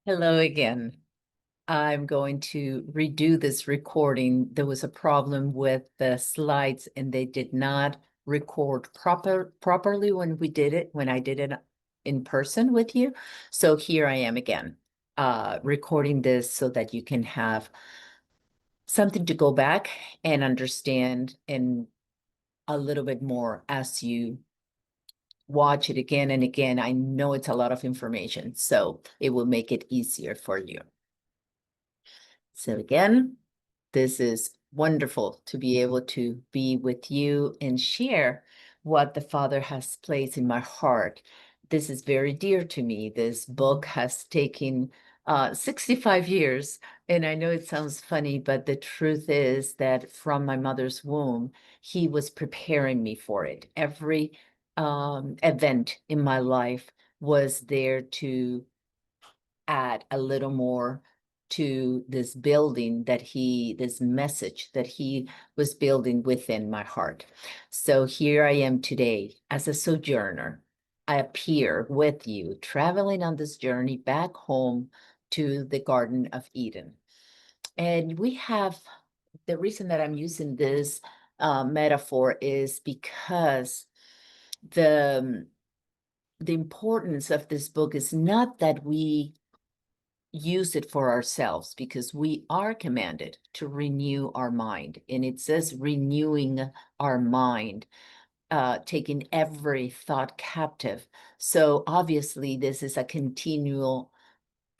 Hello again. I'm going to redo this recording. There was a problem with the slides and they did not record properly when I did it in person with you. So here I am again, recording this so that you can have something to go back and understand and a little bit more as you watch it again and again. I know it's a lot of information, so it will make it easier for you. So again, this is wonderful to be able to be with you and share what the Father has placed in my heart. This is very dear to me. This book has taken 65 years. And I know it sounds funny, but the truth is that from my mother's womb, he was preparing me for it. Every event in my life was there to add a little more to this building this message that he was building within my heart. So here I am today as a sojourner. I appear with you, traveling on this journey back home to the Garden of Eden. And we have, the reason that I'm using this metaphor is because the, the importance of this book is not that we use it for ourselves, because we are commanded to renew our mind. And it says renewing our mind, taking every thought captive. So obviously this is a continual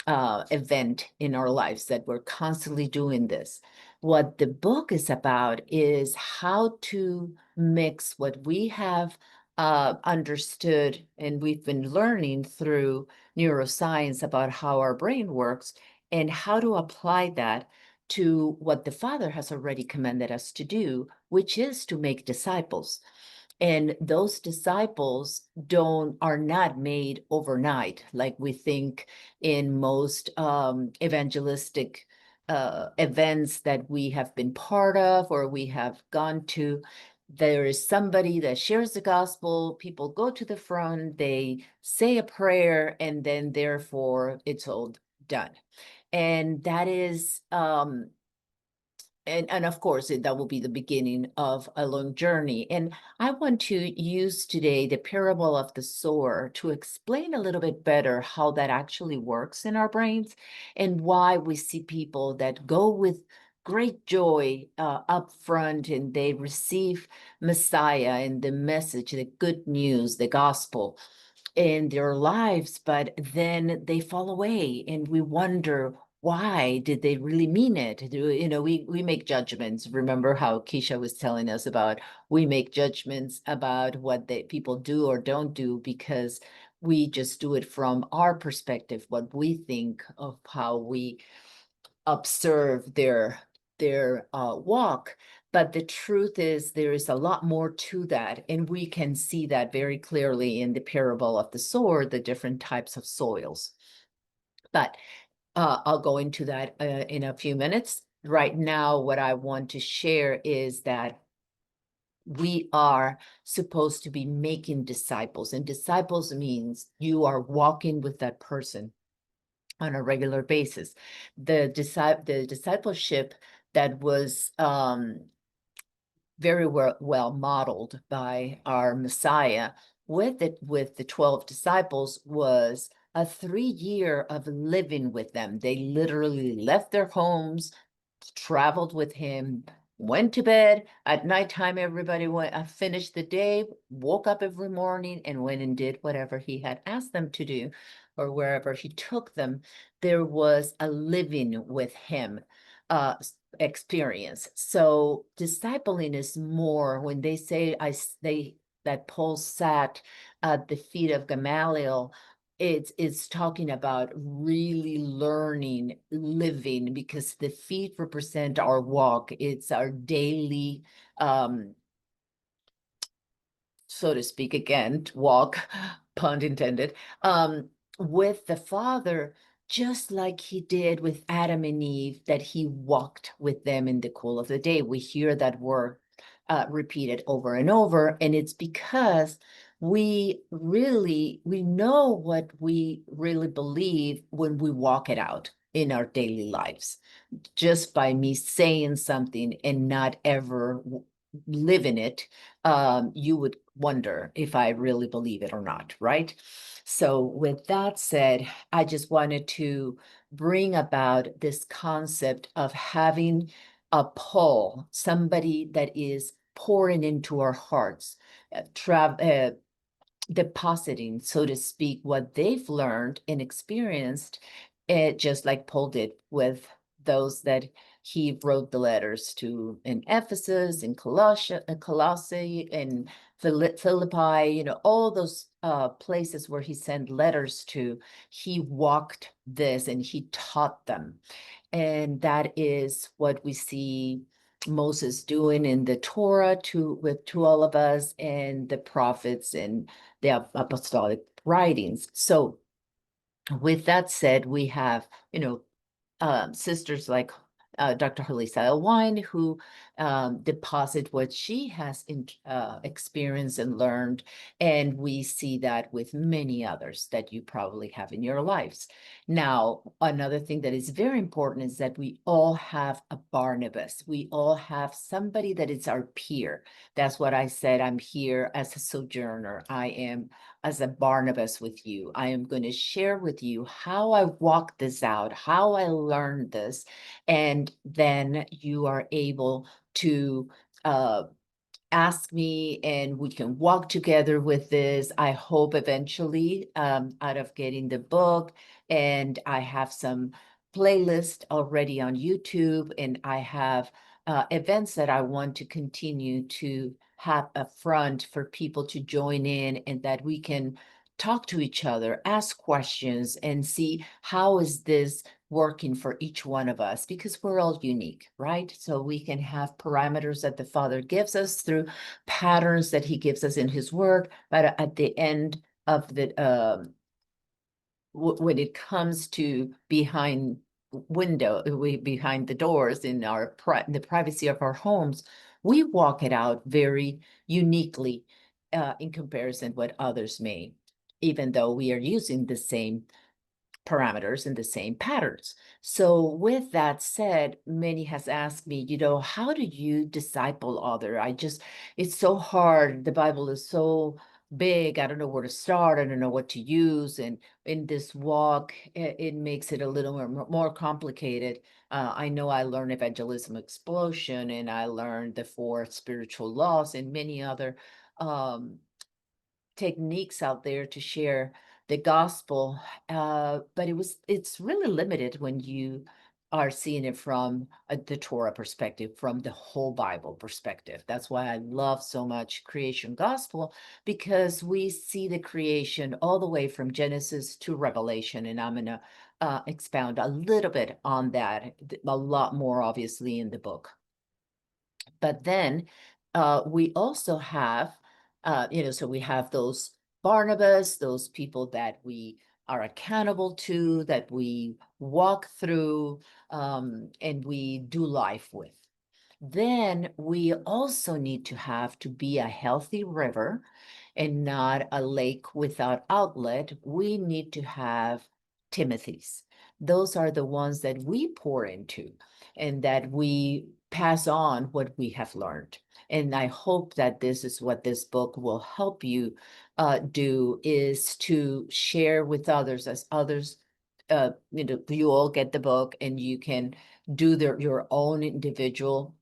event in our lives that we're constantly doing this. What the book is about is how to mix what we have understood and we've been learning through neuroscience about how our brain works and how to apply that to what the Father has already commanded us to do, which is to make disciples. And those disciples are not made overnight, like we think in most evangelistic events that we have been part of or we have gone to. There is somebody that shares the gospel, people go to the front, they say a prayer, and then therefore it's all done. And that is and of course, that will be the beginning of a long journey. And I want to use today the parable of the sower to explain a little bit better how that actually works in our brains and why we see people that go with great joy up front and they receive Messiah and the message, the good news, the gospel in their lives, but then they fall away and we wonder, why did they really mean it? We make judgments. Remember how Keisha was telling us about we make judgments about what people do or don't do because we just do it from our perspective, what we think of how we observe their walk. But the truth is there is a lot more to that. And we can see that very clearly in the parable of the sower, the different types of soils. But I'll go into that in a few minutes. Right now, what I want to share is that we are supposed to be making disciples. And disciples means you are walking with that person on a regular basis. The discipleship that was very well modeled by our Messiah with the 12 disciples was a 3 year of living with them. They literally left their homes, traveled with him, went to bed at nighttime. Everybody finished the day, woke up every morning and went and did whatever he had asked them to do or wherever he took them. There was a living with him experience. So discipling is more when they say that Paul sat at the feet of Gamaliel. It's talking about really learning, living, because the feet represent our walk. It's our daily, so to speak, again, walk, pun intended, with the Father, just like he did with Adam and Eve, that he walked with them in the cool of the day. We hear that word repeated over and over, and it's because we know what we really believe when we walk it out in our daily lives, just by me saying something and not ever living it. You would wonder if I really believe it or not, right? So with that said, I just wanted to bring about this concept of having a pull, somebody that is pouring into our hearts, depositing, so to speak, what they've learned and experienced, just like Paul did with those that he wrote the letters to in Ephesus, in Colossae, in Philippi, all those places where he sent letters to. He walked this and he taught them. And that is what we see Moses doing in the Torah to all of us, and the prophets and the apostolic writings. So with that said, we have, sisters like Dr. Halisa Elwine, who deposit what she has experienced and learned. And we see that with many others that you probably have in your lives. Now, another thing that is very important is that we all have a Barnabas. We all have somebody that is our peer. That's what I said. I'm here as a sojourner. I am as a Barnabas with you. I am going to share with you how I walked this out, how I learned this, and then you are able to ask me and we can walk together with this. I hope eventually, out of getting the book, and I have some playlist already on YouTube, and I have events that I want to continue to have a front for people to join in, and that we can talk to each other, ask questions, and see how is this working for each one of us, because we're all unique, right? So we can have parameters that the Father gives us through patterns that he gives us in his word, but at the end of the when it comes to behind the doors in the privacy of our homes, we walk it out very uniquely in comparison what others may, even though we are using the same parameters and the same patterns. So with that said, many has asked me, how do you disciple other? It's so hard. The Bible is so big. I don't know where to start. I don't know what to use. And in this walk, it makes it a little more complicated. I know I learned evangelism explosion, and I learned the 4 spiritual laws and many other um, techniques out there to share the gospel, but it's really limited when you are seeing it from the Torah perspective, from the whole Bible perspective. That's why I love so much creation gospel, because we see the creation all the way from Genesis to Revelation, and I'm gonna expound a little bit on that, a lot more obviously in the book. But then we also have, so we have those Barnabas, those people that we are accountable to, that we walk through, and we do life with. Then we also need to be a healthy river and not a lake without outlet. We need to have Timothy's. Those are the ones that we pour into and that we pass on what we have learned. And I hope that this is what this book will help you do, is to share with others, as others, you all get the book and you can do your own individual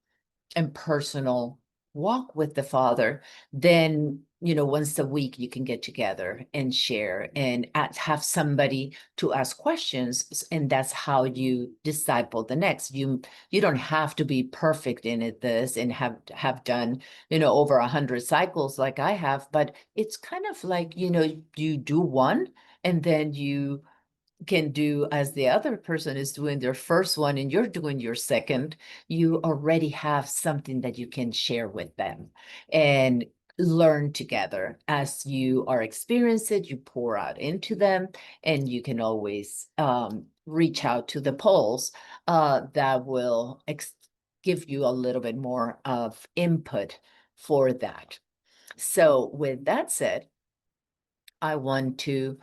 and personal walk with the Father. Then once a week you can get together and share and have somebody to ask questions, and that's how you disciple the next. You don't have to be perfect in this and have done over 100 cycles like I have, but it's kind of like you do one and then you can do as the other person is doing their first one and you're doing your second. You already have something that you can share with them and learn together. As you are experiencing it, you pour out into them, and you can always reach out to the polls that will give you a little bit more of input for that. So with that said, I want to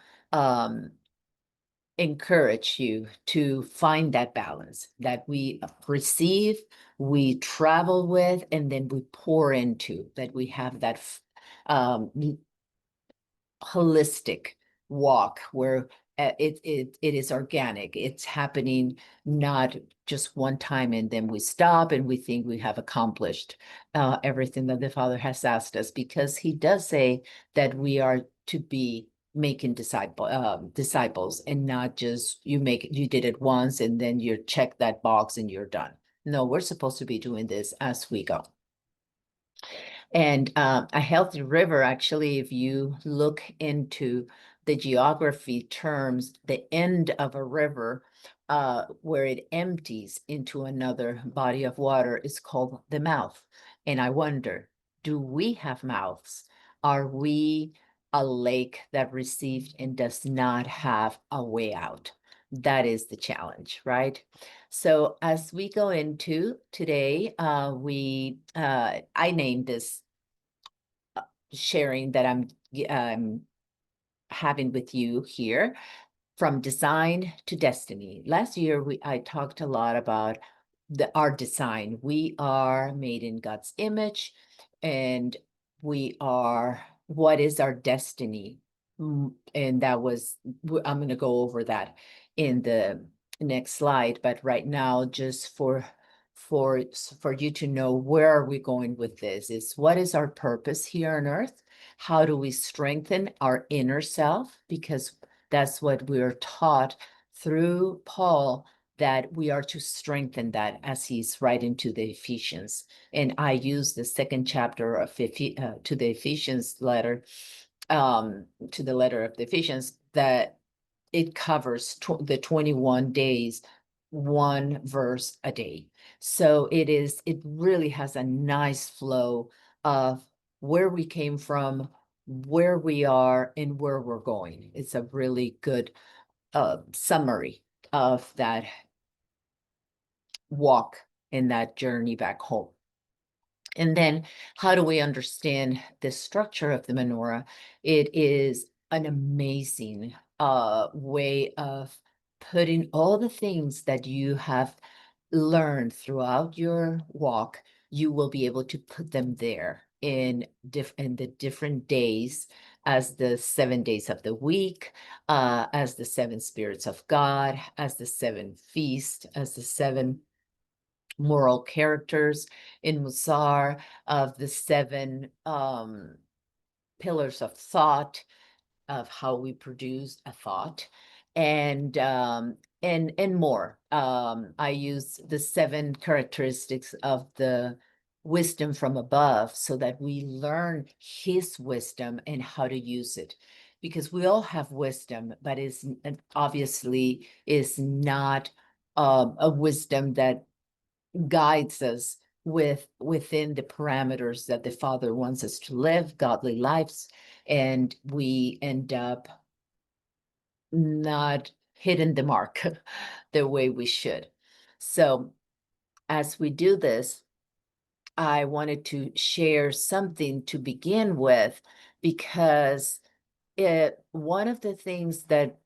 encourage you to find that balance that we receive, we travel with, and then we pour into, that we have that um, holistic walk where it is organic. It's happening not just one time and then we stop and we think we have accomplished everything that the Father has asked us, because he does say that we are to be making disciples, and not just you did it once and then you check that box and you're done. No, we're supposed to be doing this as we go. And a healthy river, actually, if you look into the geography terms, the end of a river where it empties into another body of water is called the mouth. And I wonder, do we have mouths? Are we a lake that received and does not have a way out? That is the challenge, right? So as we go into today, I named this sharing that I'm having with you here, from design to destiny. Last year, I talked a lot about our design. We are made in God's image, and what is our destiny? And I'm going to go over that in the next slide. But right now, just for you to know, where are we going with this, is what is our purpose here on earth? How do we strengthen our inner self? Because that's what we're taught through Paul, that we are to strengthen that, as he's writing to the Ephesians. And I use the second chapter of to the Ephesians letter, to the letter of the Ephesians, that it covers the 21 days, one verse a day. So it really has a nice flow of where we came from, where we are, and where we're going. It's a really good summary of that walk and that journey back home. And then, how do we understand the structure of the menorah? It is an amazing way of putting all the things that you have learned throughout your walk. You will be able to put them there in the different days, as the 7 days of the week, as the seven spirits of God, as the seven feasts, as the seven moral characters in Musar, of the seven pillars of thought, of how we produce a thought, and more. I use the seven characteristics of the wisdom from above, so that we learn his wisdom and how to use it. Because we all have wisdom, but obviously is not a wisdom that guides us within the parameters that the Father wants us to live godly lives, and we end up not hitting the mark the way we should. So as we do this, I wanted to share something to begin with, because one of the things that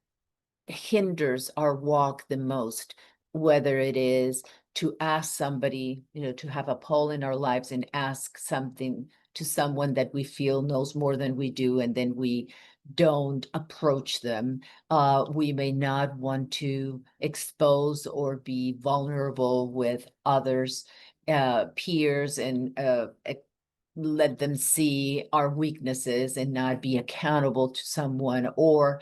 hinders our walk the most, whether it is to ask somebody, to have a poll in our lives and ask something to someone that we feel knows more than we do, and then we don't approach them. We may not want to expose or be vulnerable with others, peers, and let them see our weaknesses and not be accountable to someone, or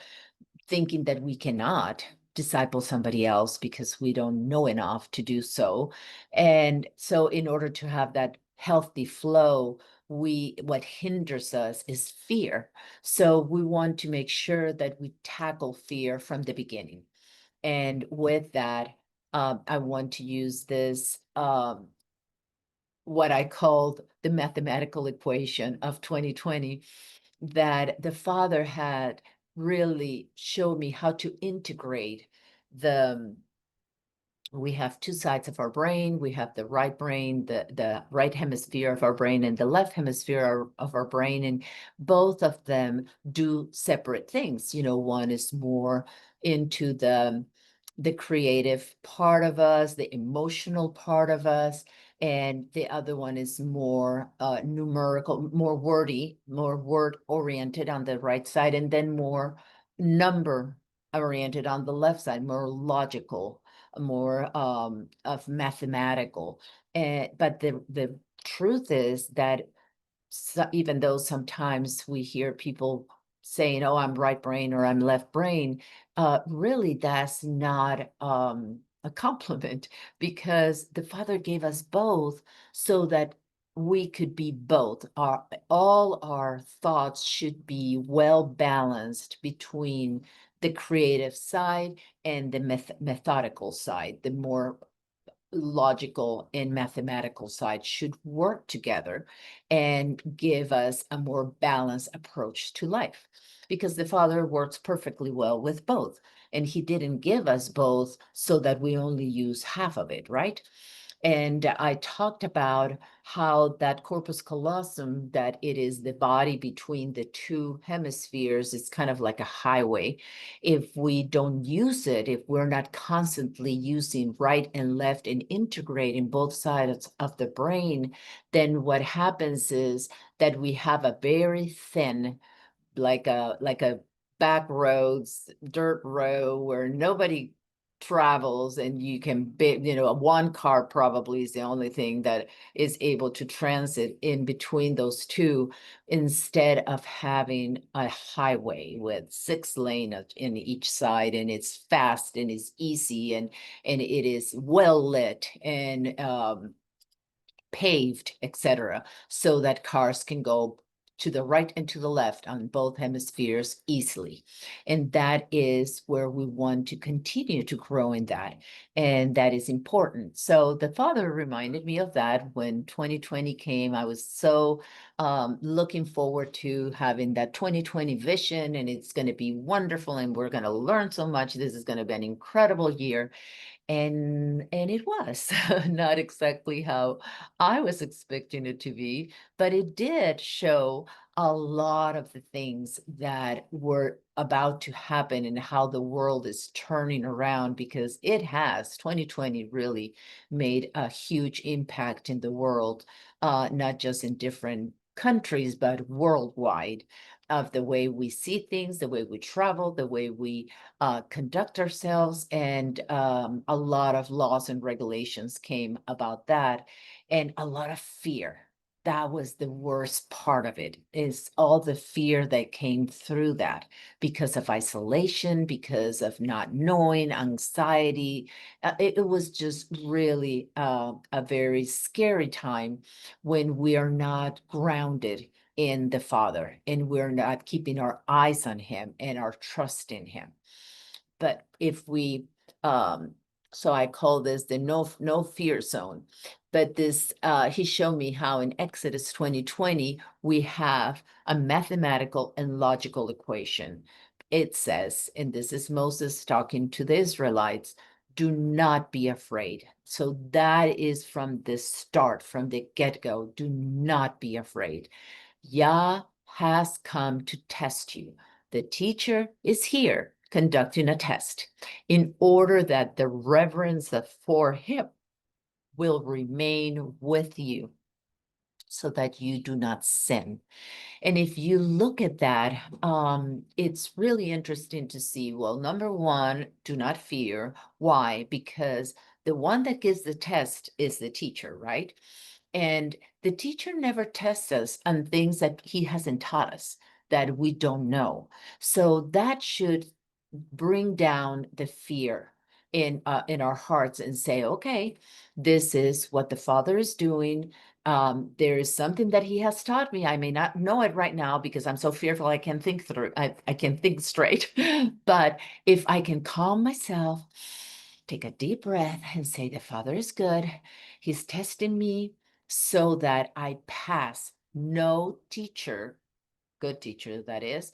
thinking that we cannot disciple somebody else because we don't know enough to do so. And so in order to have that healthy flow, what hinders us is fear. So we want to make sure that we tackle fear from the beginning. And with that, I want to use this, what I called the mathematical equation of 2020, that the Father had really showed me how to integrate the we have two sides of our brain. We have the right brain, the right hemisphere of our brain, and the left hemisphere of our brain. And both of them do separate things. You know, one is more into the creative part of us, the emotional part of us, and the other one is more numerical, more wordy, more word oriented on the right side, and then more number oriented on the left side, more logical, more of mathematical. But the truth is that even though sometimes we hear people saying, "Oh, I'm right brain" or "I'm left brain," really that's not a compliment, because the Father gave us both so that we could be both. All our thoughts should be well balanced between the creative side and the methodical side. The more logical and mathematical side should work together and give us a more balanced approach to life, because the Father works perfectly well with both, and he didn't give us both so that we only use half of it, right? And I talked about how that corpus callosum, that it is the body between the two hemispheres, is kind of like a highway. If we don't use it, if we're not constantly using right and left and integrating both sides of the brain, then what happens is that we have a very thin, like a back roads, dirt road where nobody travels, and you can be, you know, one car probably is the only thing that is able to transit in between those two, instead of having a highway with 6 lanes in each side, and it's fast and it's easy, and it is well lit and paved, etc., so that cars can go to the right and to the left on both hemispheres easily. And that is where we want to continue to grow in that. And that is important. So the Father reminded me of that when 2020 came. I was so looking forward to having that 2020 vision, and it's going to be wonderful, and we're going to learn so much. This is going to be an incredible year. And it was not exactly how I was expecting it to be, but it did show a lot of the things that were about to happen and how the world is turning around, because it has. 2020 really made a huge impact in the world, not just in different countries, but worldwide, of the way we see things, the way we travel, the way we conduct ourselves, and a lot of laws and regulations came about that, and a lot of fear. That was the worst part of it, is all the fear that came through that, because of isolation, because of not knowing, anxiety. It was just really a very scary time when we are not grounded in the Father, and we're not keeping our eyes on him and our trust in him. But if we, so I call this the no fear zone. But this, he showed me how in Exodus 20:20 we have a mathematical and logical equation. It says, and this is Moses talking to the Israelites, do not be afraid. So that is from the start, from the get-go, do not be afraid. Yah has come to test you. The teacher is here conducting a test in order that the reverence for him will remain with you, so that you do not sin. And if you look at that, it's really interesting to see, well, number one, do not fear. Why? Because the one that gives the test is the teacher, right? And the teacher never tests us on things that he hasn't taught us, that we don't know. So that should bring down the fear in our hearts and say, okay, this is what the Father is doing. There is something that he has taught me. I may not know it right now because I'm so fearful I can't think through. I can't think straight. But if I can calm myself, take a deep breath and say, the Father is good. He's testing me so that I pass. No teacher, good teacher that is,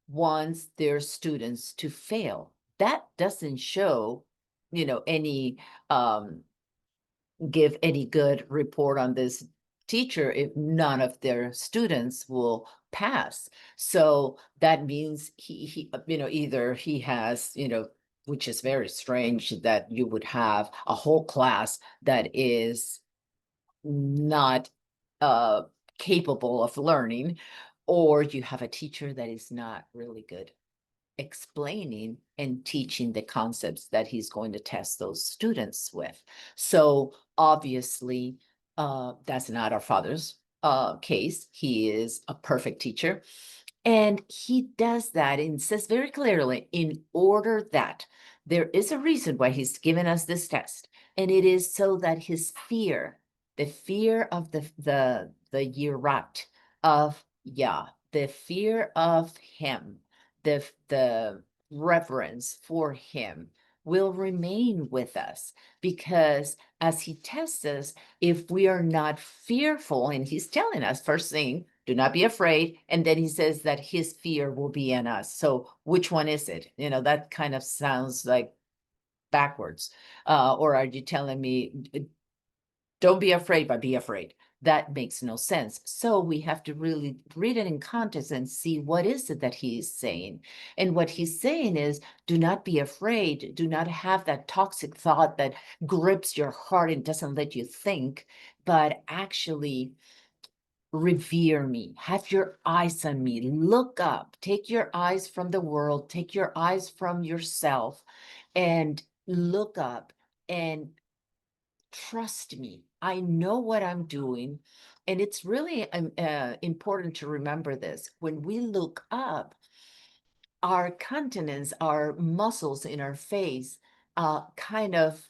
wants their students to fail. That doesn't show any give any good report on this teacher if none of their students will pass. So that means he either he has, which is very strange that you would have a whole class that is not uh capable of learning, or you have a teacher that is not really good explaining and teaching the concepts that he's going to test those students with. So obviously, that's not our father's case. He is a perfect teacher. And he does that and says very clearly, in order that there is a reason why he's given us this test. And it is so that his fear, the fear of the Yirat of Yah, the fear of him, the reverence for him will remain with us, because as he tests us, if we are not fearful, and he's telling us first thing, do not be afraid, and then he says that his fear will be in us. So which one is it? That kind of sounds like backwards. Or are you telling me don't be afraid, but be afraid? That makes no sense. So we have to really read it in context and see what is it that he is saying. And what he's saying is, do not be afraid. Do not have that toxic thought that grips your heart and doesn't let you think, but actually revere me. Have your eyes on me. Look up. Take your eyes from the world. Take your eyes from yourself and look up and trust me. I know what I'm doing. And it's really important to remember this. When we look up, our countenance, our muscles in our face, kind of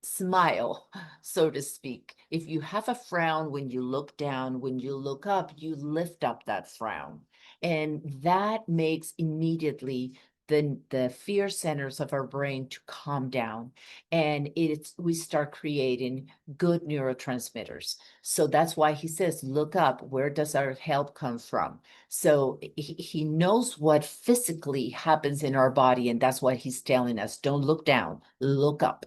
smile, so to speak. If you have a frown when you look down, when you look up, you lift up that frown. And that makes immediately the fear centers of our brain to calm down. And we start creating good neurotransmitters. So that's why he says, look up. Where does our help come from? So he knows what physically happens in our body. And that's why he's telling us, don't look down, look up.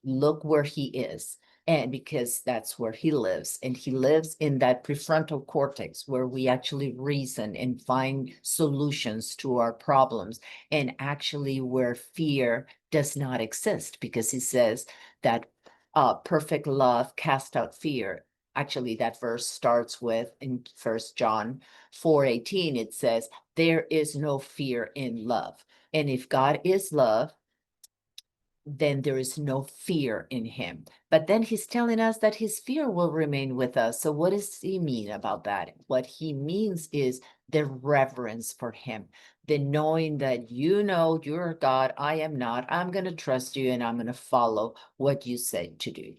Look where he is. And because that's where he lives, and he lives in that prefrontal cortex where we actually reason and find solutions to our problems, and actually where fear does not exist, because he says that perfect love cast out fear. Actually, that verse starts with, in 1 John 4:18, it says, there is no fear in love. And if God is love, then there is no fear in him. But then he's telling us that his fear will remain with us. So what does he mean about that? What he means is the reverence for him, the knowing that you're God, I am not. I'm going to trust you, and I'm going to follow what you said to do.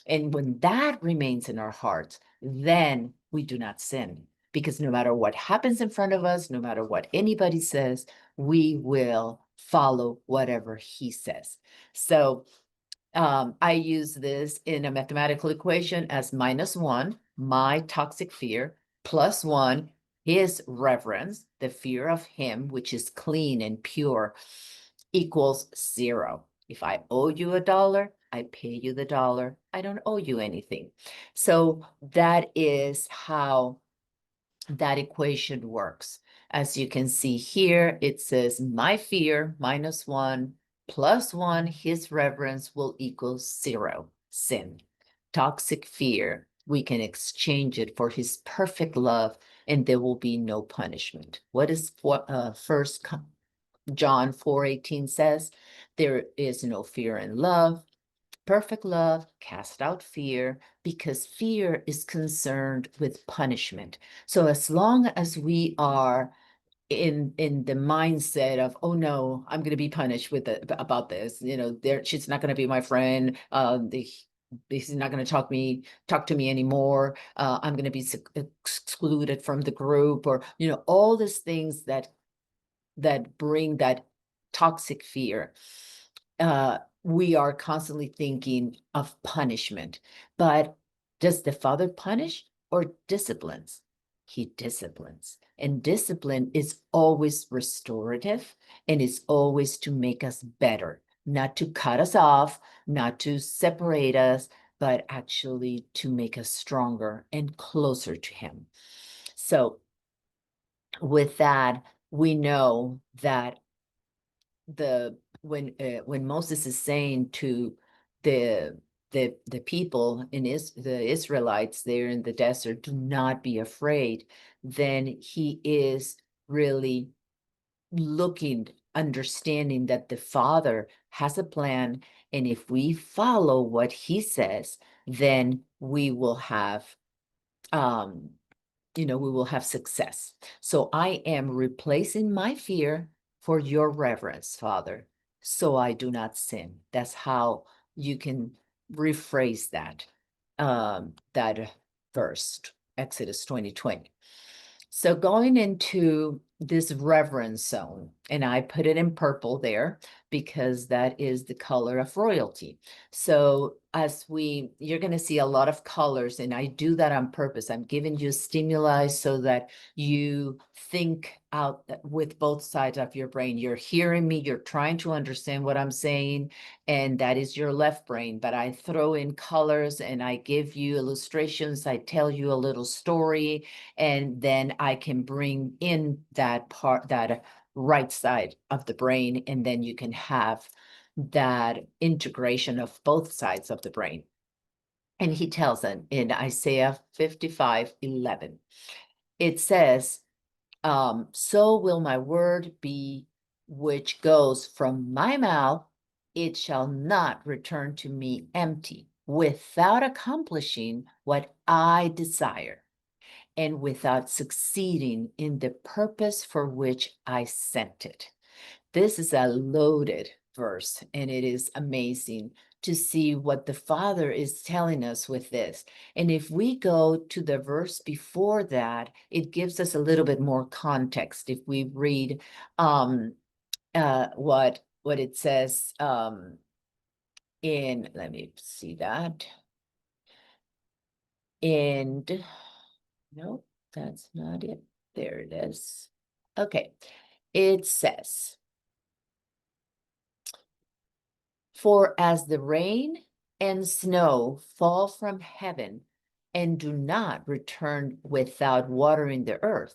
And when that remains in our hearts, then we do not sin. Because no matter what happens in front of us, no matter what anybody says, we will follow whatever he says. So I use this in a mathematical equation as -1, my toxic fear, +1, his reverence, the fear of him, which is clean and pure, equals 0. If I owe you $1, I pay you the dollar. I don't owe you anything. So that is how that equation works. As you can see here, it says my fear -1 +1, his reverence will equal 0, sin. Toxic fear, we can exchange it for his perfect love, and there will be no punishment. What is First John 4:18 says? There is no fear in love. Perfect love cast out fear, because fear is concerned with punishment. So as long as we are in the mindset of, oh no, I'm going to be punished about this, she's not going to be my friend, he's not going to talk to me anymore, I'm going to be excluded from the group, or all these things that bring that toxic fear. We are constantly thinking of punishment. But does the Father punish or disciplines? He disciplines. And discipline is always restorative, and is always to make us better. not to cut us off, not to separate us, but actually to make us stronger and closer to him. So with that, we know that when Moses is saying to the the people in the Israelites there in the desert, do not be afraid, then he is really looking, understanding that the Father has a plan, and if we follow what he says, then we will have we will have success. So I am replacing my fear for your reverence, Father, so I do not sin. That's how you can rephrase that verse, Exodus 20:20. So going into this reverence zone, and I put it in purple there because that is the color of royalty. So you're going to see a lot of colors, and I do that on purpose. I'm giving you stimuli so that you think out with both sides of your brain. You're hearing me, you're trying to understand what I'm saying, and that is your left brain. But I throw in colors and I give you illustrations. I tell you a little story, and then I can bring in that part, that right side of the brain, and then you can have that integration of both sides of the brain. And he tells them in Isaiah 55:11, it says, so will my word be which goes from my mouth, it shall not return to me empty, without accomplishing what I desire, and without succeeding in the purpose for which I sent it. This is a loaded verse, and it is amazing to see what the Father is telling us with this. And if we go to the verse before that, it gives us a little bit more context. If we read what it says let me see that. And no, that's not it. There it is. Okay. It says, for as the rain and snow fall from heaven and do not return without watering the earth,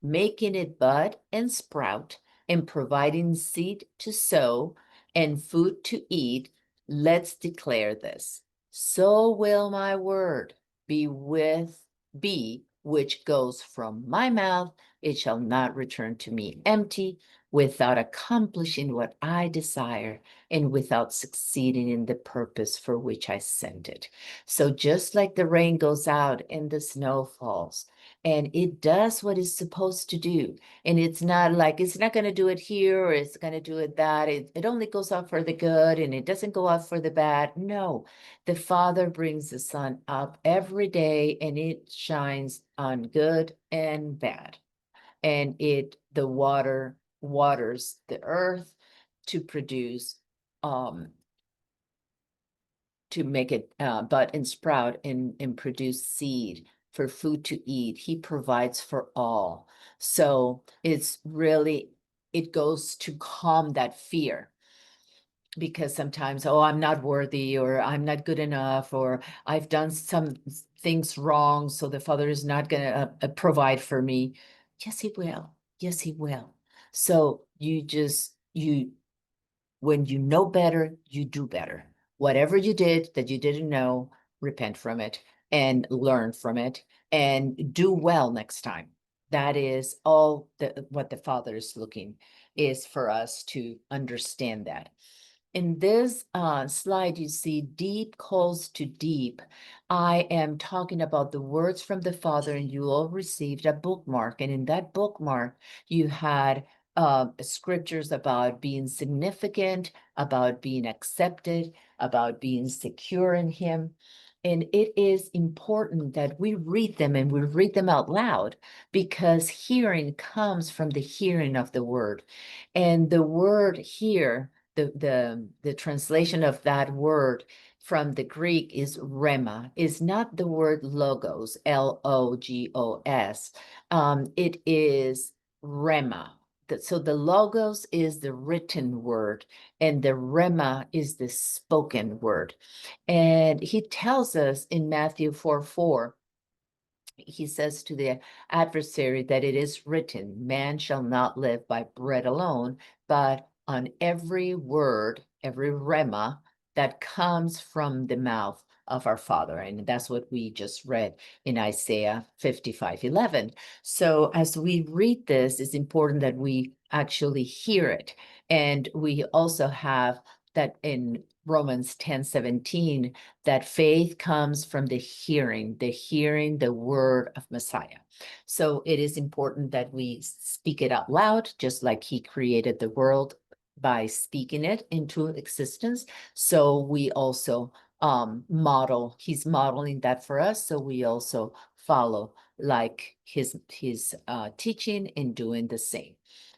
making it bud and sprout, and providing seed to sow and food to eat, let's declare this. So will my word be which goes from my mouth. It shall not return to me empty, without accomplishing what I desire and without succeeding in the purpose for which I sent it. So just like the rain goes out and the snow falls, and it does what it's supposed to do, and it's not like it's not going to do it here or it's going to do it that. It only goes out for the good and it doesn't go out for the bad. No, the Father brings the sun up every day and it shines on good and bad. And the water waters the earth to produce, to make it bud and sprout and produce seed for food to eat. He provides for all. So it's really, it goes to calm that fear, because sometimes, oh, I'm not worthy, or I'm not good enough, or I've done some things wrong, so the Father is not going to provide for me. Yes, he will. Yes, he will. So when you know better, you do better. Whatever you did that you didn't know, repent from it and learn from it and do well next time. That is all what the Father is looking, is for us to understand that. In this slide, you see deep calls to deep. I am talking about the words from the Father, and you all received a bookmark. And in that bookmark, you had scriptures about being significant, about being accepted, about being secure in Him. And it is important that we read them, and we read them out loud, because hearing comes from the hearing of the word. And the word here, the translation of that word from the Greek is rema, is not the word logos, Logos. It is rema. so the logos is the written word, and the rhema is the spoken word. And he tells us in Matthew 4:4, he says to the adversary that it is written, man shall not live by bread alone, but on every word, every rhema that comes from the mouth of our Father. And that's what we just read in Isaiah 55:11. So as we read this, it's important that we actually hear it. And we also have that in Romans 10:17, that faith comes from the hearing the word of Messiah. So it is important that we speak it out loud, just like he created the world by speaking it into existence. So we also he's modeling that for us. So we also follow like his teaching and doing the same.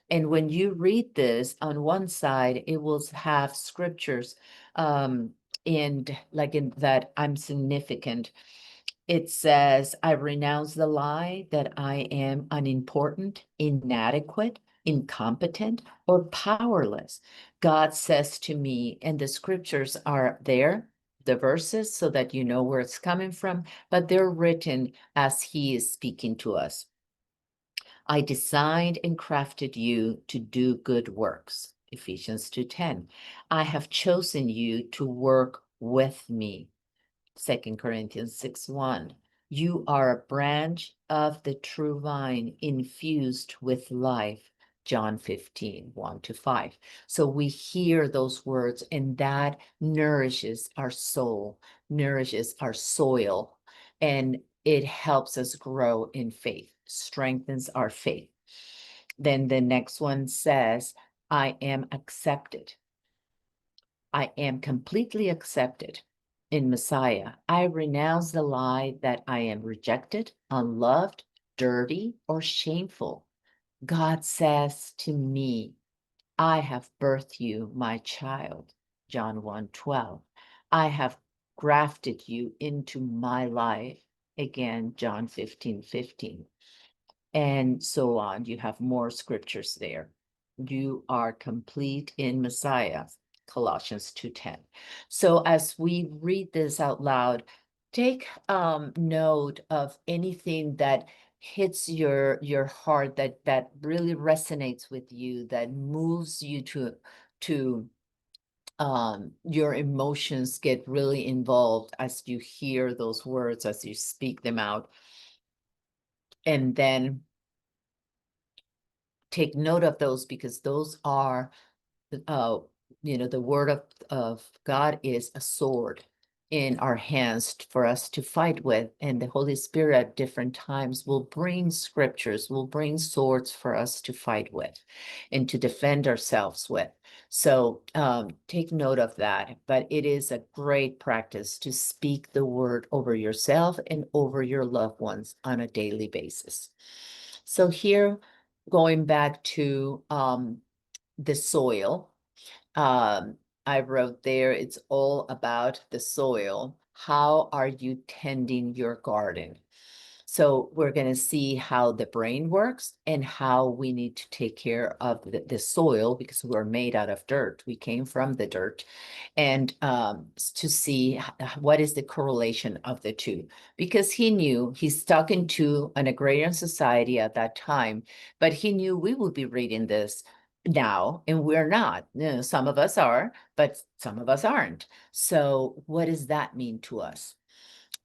And when you read this, on one side, it will have scriptures, and like in that I'm significant. It says, I renounce the lie that I am unimportant, inadequate, incompetent, or powerless. God says to me, and the scriptures are there, the verses, so that you know where it's coming from, but they're written as he is speaking to us. I designed and crafted you to do good works. Ephesians 2:10. I have chosen you to work with me. 2 Corinthians 6:1. You are a branch of the true vine infused with life. John 15:1-5. So we hear those words, and that nourishes our soul, nourishes our soil, and it helps us grow in faith, strengthens our faith. Then the next one says, I am accepted. I am completely accepted in Messiah. I renounce the lie that I am rejected, unloved, dirty, or shameful. God says to me, I have birthed you, my child. John 1:12. I have grafted you into my life. Again, John 15:15. And so on. You have more scriptures there. You are complete in Messiah. Colossians 2:10. So as we read this out loud, take note of anything that hits your heart, that really resonates with you, that moves you to your emotions get really involved as you hear those words, as you speak them out. And then take note of those, because those are the word of God is a sword in our hands for us to fight with. And the Holy Spirit at different times will bring scriptures, will bring swords for us to fight with and to defend ourselves with. So take note of that. But it is a great practice to speak the word over yourself and over your loved ones on a daily basis. So here, going back to the soil, I wrote there, it's all about the soil. How are you tending your garden? So we're going to see how the brain works and how we need to take care of the soil, because we're made out of dirt. We came from the dirt. And to see what is the correlation of the two. Because he knew he's stuck into an agrarian society at that time, but he knew we will be reading this now, and we're not. Some of us are, but some of us aren't. So what does that mean to us?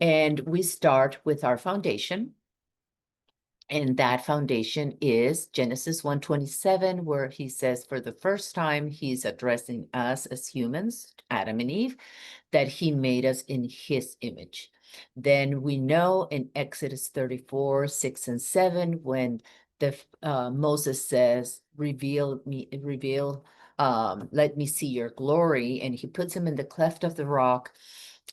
And we start with our foundation. And that foundation is Genesis 1:27, where he says, for the first time, he's addressing us as humans, Adam and Eve, that he made us in his image. Then we know in Exodus 34:6-7, when Moses says, let me see your glory. And he puts him in the cleft of the rock,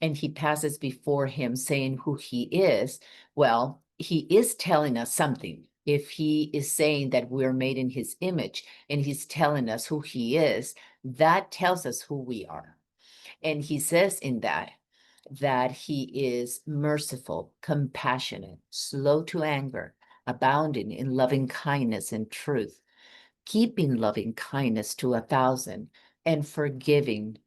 and he passes before him saying who he is. Well, he is telling us something. If he is saying that we're made in his image and he's telling us who he is, that tells us who we are. And he says in that he is merciful, compassionate, slow to anger, abounding in loving kindness and truth. keeping loving kindness to 1,000, and forgiving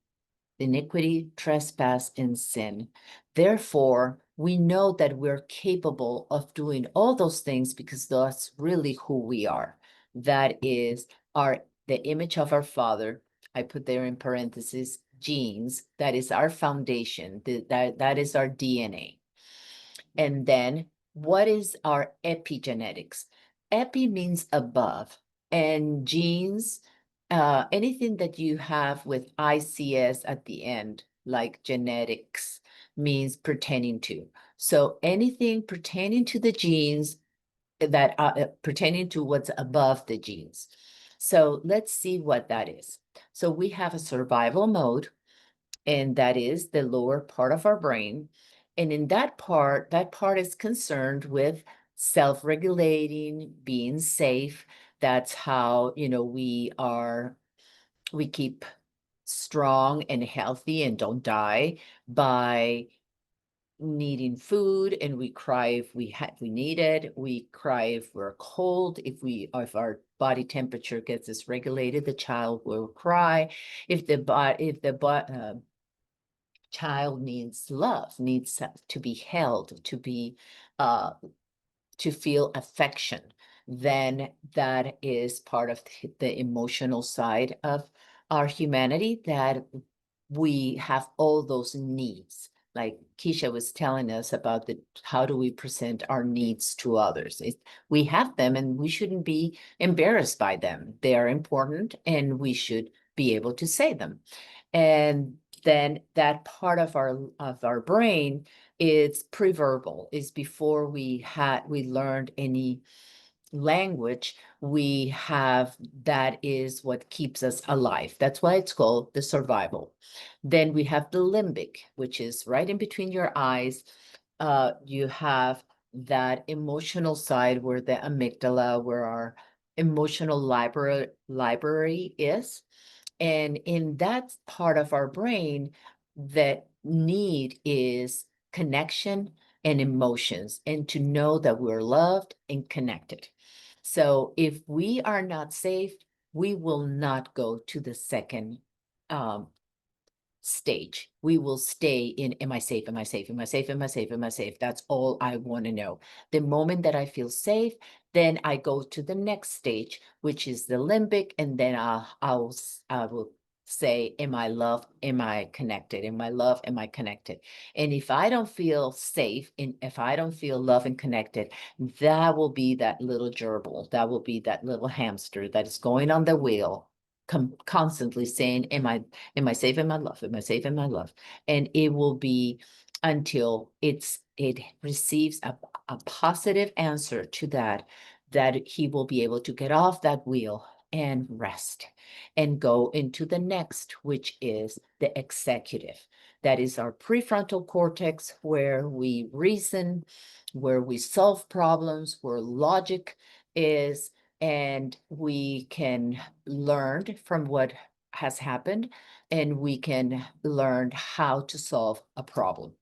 iniquity, trespass, and sin. Therefore, we know that we're capable of doing all those things because that's really who we are. That is the image of our Father. I put there in parentheses, genes. That is our foundation. That is our DNA. And then what is our epigenetics? Epi means above, and genes, anything that you have with ICS at the end, like genetics, means pertaining to. So anything pertaining to the genes that pertaining to what's above the genes. So let's see what that is. So we have a survival mode, and that is the lower part of our brain. And in that part is concerned with self-regulating, being safe. That's how, we keep strong and healthy and don't die by needing food, and we cry if we need it. We cry if we're cold. If our body temperature gets dysregulated, the child will cry. If the child needs love, needs to be held, uh, to feel affection, then that is part of the emotional side of our humanity, that we have all those needs. Like Keisha was telling us about how do we present our needs to others? We have them, and we shouldn't be embarrassed by them. They are important, and we should be able to say them. And then that part of our brain is preverbal, is before we learned any language. We have that is what keeps us alive. That's why it's called the survival. Then we have the limbic, which is right in between your eyes. You have that emotional side where the amygdala, where our emotional library is. And in that part of our brain, that need is connection and emotions, and to know that we're loved and connected. So if we are not safe, we will not go to the second stage. We will stay in, am I safe? Am I safe? Am I safe? Am I safe? Am I safe? That's all I want to know. The moment that I feel safe, then I go to the next stage, which is the limbic, and then I will say, am I loved? Am I connected? Am I loved? Am I connected? And if I don't feel safe, and if I don't feel loved and connected, that will be that little gerbil. That will be that little hamster that is going on the wheel, constantly saying, am I safe in my love? Am I safe in my love? And it will be until it receives a positive answer to that he will be able to get off that wheel and rest and go into the next, which is the executive. That is our prefrontal cortex, where we reason, where we solve problems, where logic is, and we can learn from what has happened, and we can learn how to solve a problem.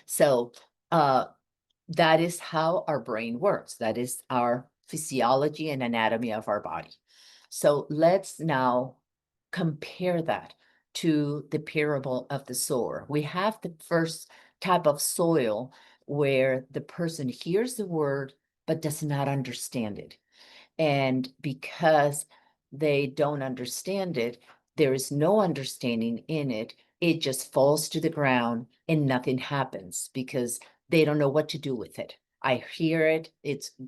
So that is how our brain works. That is our physiology and anatomy of our body. So let's now compare that to the parable of the sower. We have the first type of soil where the person hears the word but does not understand it. And because they don't understand it, there is no understanding in it. It just falls to the ground and nothing happens because they don't know what to do with it. I hear it.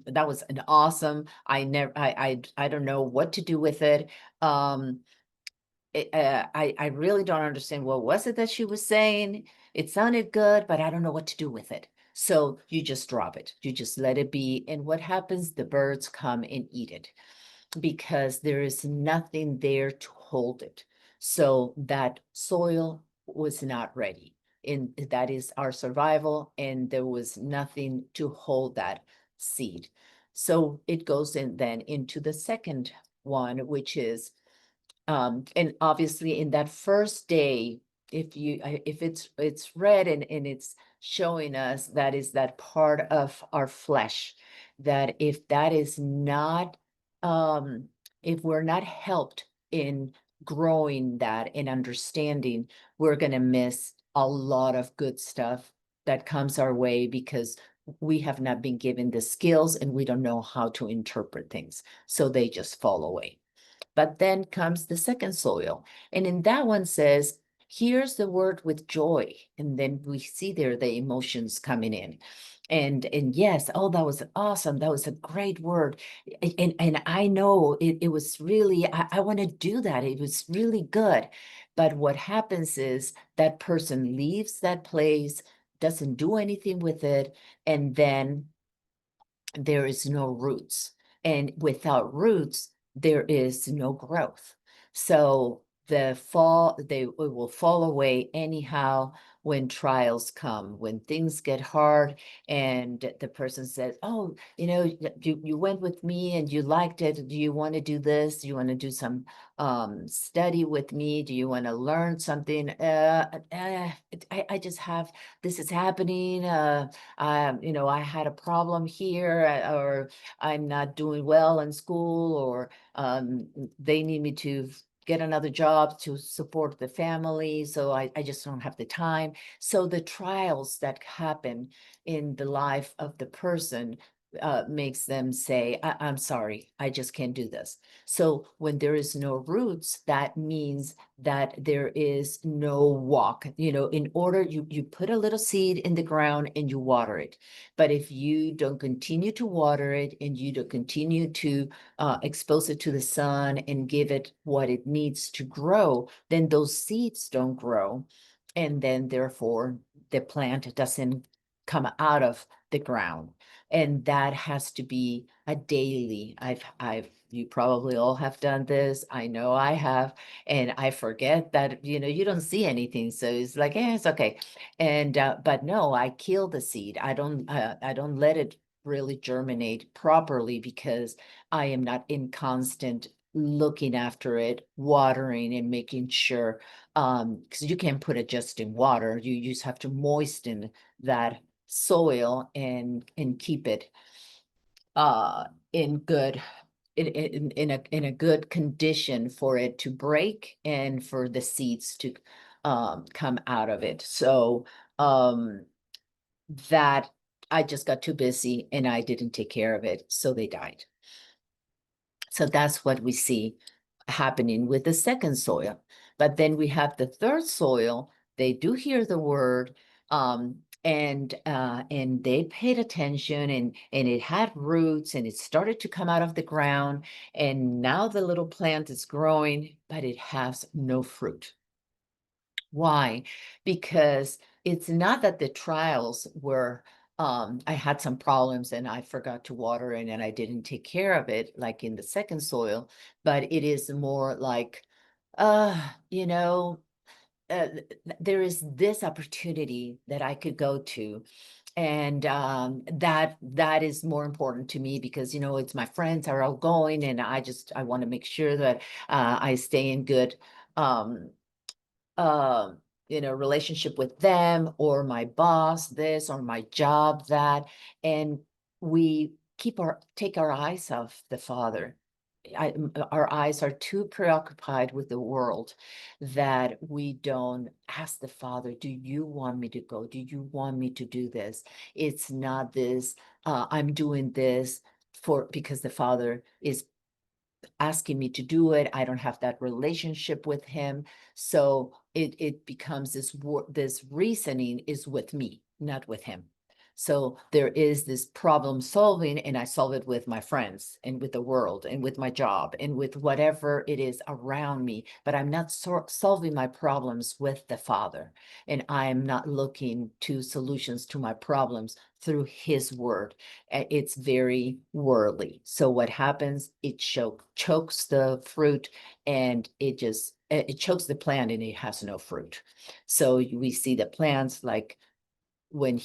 That was an awesome. I don't know what to do with it. I really don't understand what was it that she was saying. It sounded good, but I don't know what to do with it. So you just drop it. You just let it be. And what happens? The birds come and eat it because there is nothing there to hold it. So that soil was not ready. And that is our survival. And there was nothing to hold that seed. So it goes in then into the second one, which is and obviously in that first day, if it's red and it's showing us that is that part of our flesh, that if that is not if we're not helped in growing that and understanding, we're going to miss a lot of good stuff that comes our way because we have not been given the skills and we don't know how to interpret things. So they just fall away. But then comes the second soil. And in that one says, here's the word with joy. And then we see there the emotions coming in. And yes, oh, that was awesome. That was a great word. And I know it was really, I want to do that. It was really good. But what happens is that person leaves that place, doesn't do anything with it, and then there is no roots. And without roots, there is no growth. So they will fall away anyhow when trials come, when things get hard, and the person says, oh, you went with me and you liked it. Do you want to do this? Do you want to do some study with me? Do you want to learn something? I just have, this is happening. I had a problem here, or I'm not doing well in school, or they need me to get another job to support the family. So I just don't have the time. So the trials that happen in the life of the person makes them say, I'm sorry, I just can't do this. So when there is no roots, that means that there is no walk. In order, you put a little seed in the ground and you water it. But if you don't continue to water it and you don't continue to expose it to the sun and give it what it needs to grow, then those seeds don't grow. And then therefore the plant doesn't come out of the ground. And that has to be a daily. You probably all have done this. I know I have, and I forget that, you don't see anything. So it's like, it's okay. And, but no, I kill the seed. I don't let it really germinate properly because I am not in constant looking after it, watering and making sure, because you can't put it just in water. You just have to moisten that soil and keep it in good in a good condition for it to break and for the seeds to come out of it. So that I just got too busy and I didn't take care of it, so they died. So that's what we see happening with the second soil. But then we have the third soil. They do hear the word, and they paid attention, and it had roots and it started to come out of the ground. And now the little plant is growing, but it has no fruit. Why? Because it's not that the trials were, I had some problems and I forgot to water it and I didn't take care of it, like in the second soil, but it is more like, uh, you know, there is this opportunity that I could go to. And that is more important to me because, it's my friends are all going and I want to make sure that I stay in good um, um, relationship with them or my boss, this or my job, that. And we take our eyes off the Father. Our eyes are too preoccupied with the world that we don't ask the Father, do you want me to go? Do you want me to do this? It's not this, I'm doing this because the Father is asking me to do it. I don't have that relationship with him. So it becomes this reasoning is with me, not with him. So there is this problem solving, and I solve it with my friends and with the world and with my job and with whatever it is around me. But I'm not solving my problems with the Father, and I'm not looking to solutions to my problems through his word. It's very worldly. So what happens? It chokes the fruit, and it chokes the plant, and it has no fruit. So we see the plants like when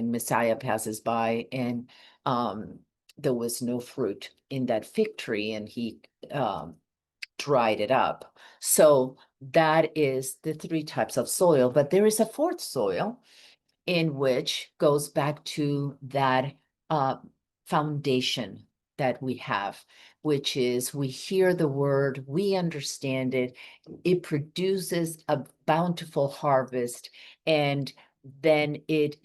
Messiah passes by, and there was no fruit in that fig tree, and he dried it up. So that is the three types of soil, but there is a fourth soil in which goes back to that uh, foundation that we have. which is we hear the word, we understand it, it produces a bountiful harvest, and then it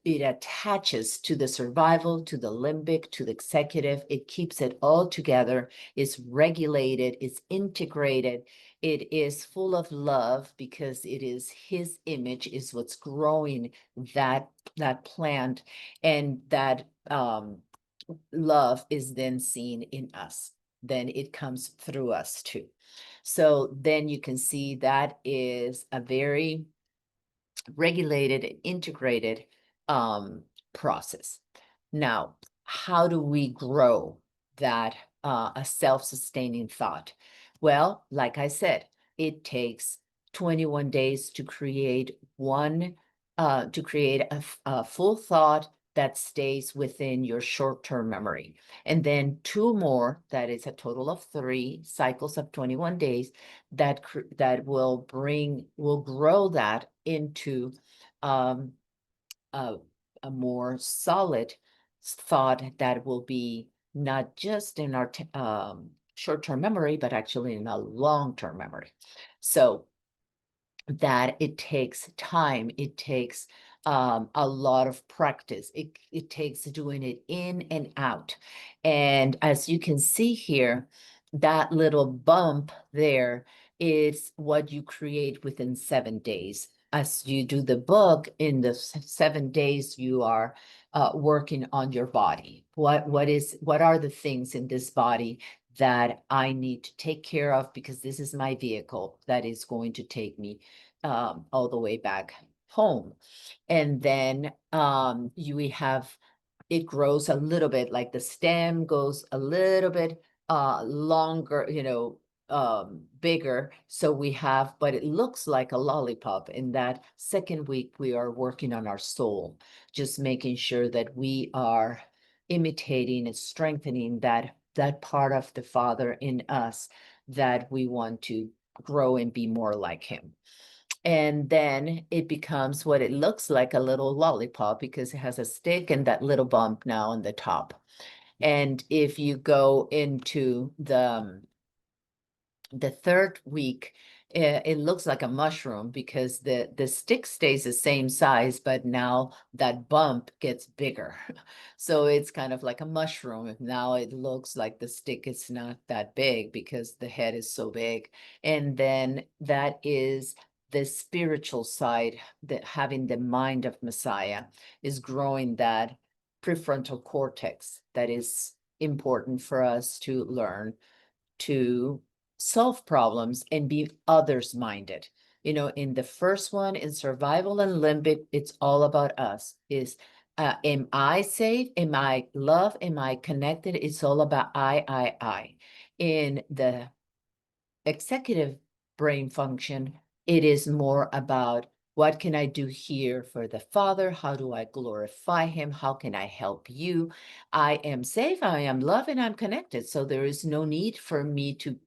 attaches to the survival, to the limbic, to the executive. It keeps it all together, it's regulated, it's integrated, it is full of love because it is his image is what's growing that plant, and that love is then seen in us. Then it comes through us too. So then you can see that is a very regulated and integrated process. Now, how do we grow that a self-sustaining thought? Well, like I said, it takes 21 days to create a full thought that stays within your short-term memory. And then 2 more, that is a total of 3 cycles of 21 days, that will grow that into a more solid thought that will be not just in our short-term memory, but actually in a long-term memory. So that it takes time, it takes a lot of practice. It takes doing it in and out. And as you can see here, that little bump there is what you create within 7 days. As you do the book, in the 7 days, you are working on your body. What are the things in this body that I need to take care of, because this is my vehicle that is going to take me all the way back home. And then you have, it grows a little bit, like the stem goes a little bit longer, bigger. So we have, but it looks like a lollipop. In that 2nd week, we are working on our soul, just making sure that we are imitating and strengthening that part of the Father in us that we want to grow and be more like him. And then it becomes what it looks like, a little lollipop, because it has a stick and that little bump now on the top. And if you go into the 3rd week, it looks like a mushroom, because the stick stays the same size, but now that bump gets bigger. So it's kind of like a mushroom. Now it looks like the stick is not that big because the head is so big. And then that is the spiritual side, that having the mind of Messiah is growing that prefrontal cortex that is important for us to learn to solve problems and be others minded. In the first one, in survival and limbic, it's all about us. Am I safe? Am I loved? Am I connected? It's all about I. In the executive brain function, it is more about, what can I do here for the Father? How do I glorify him? How can I help you? I am safe, I am loved, and I'm connected. So there is no need for me to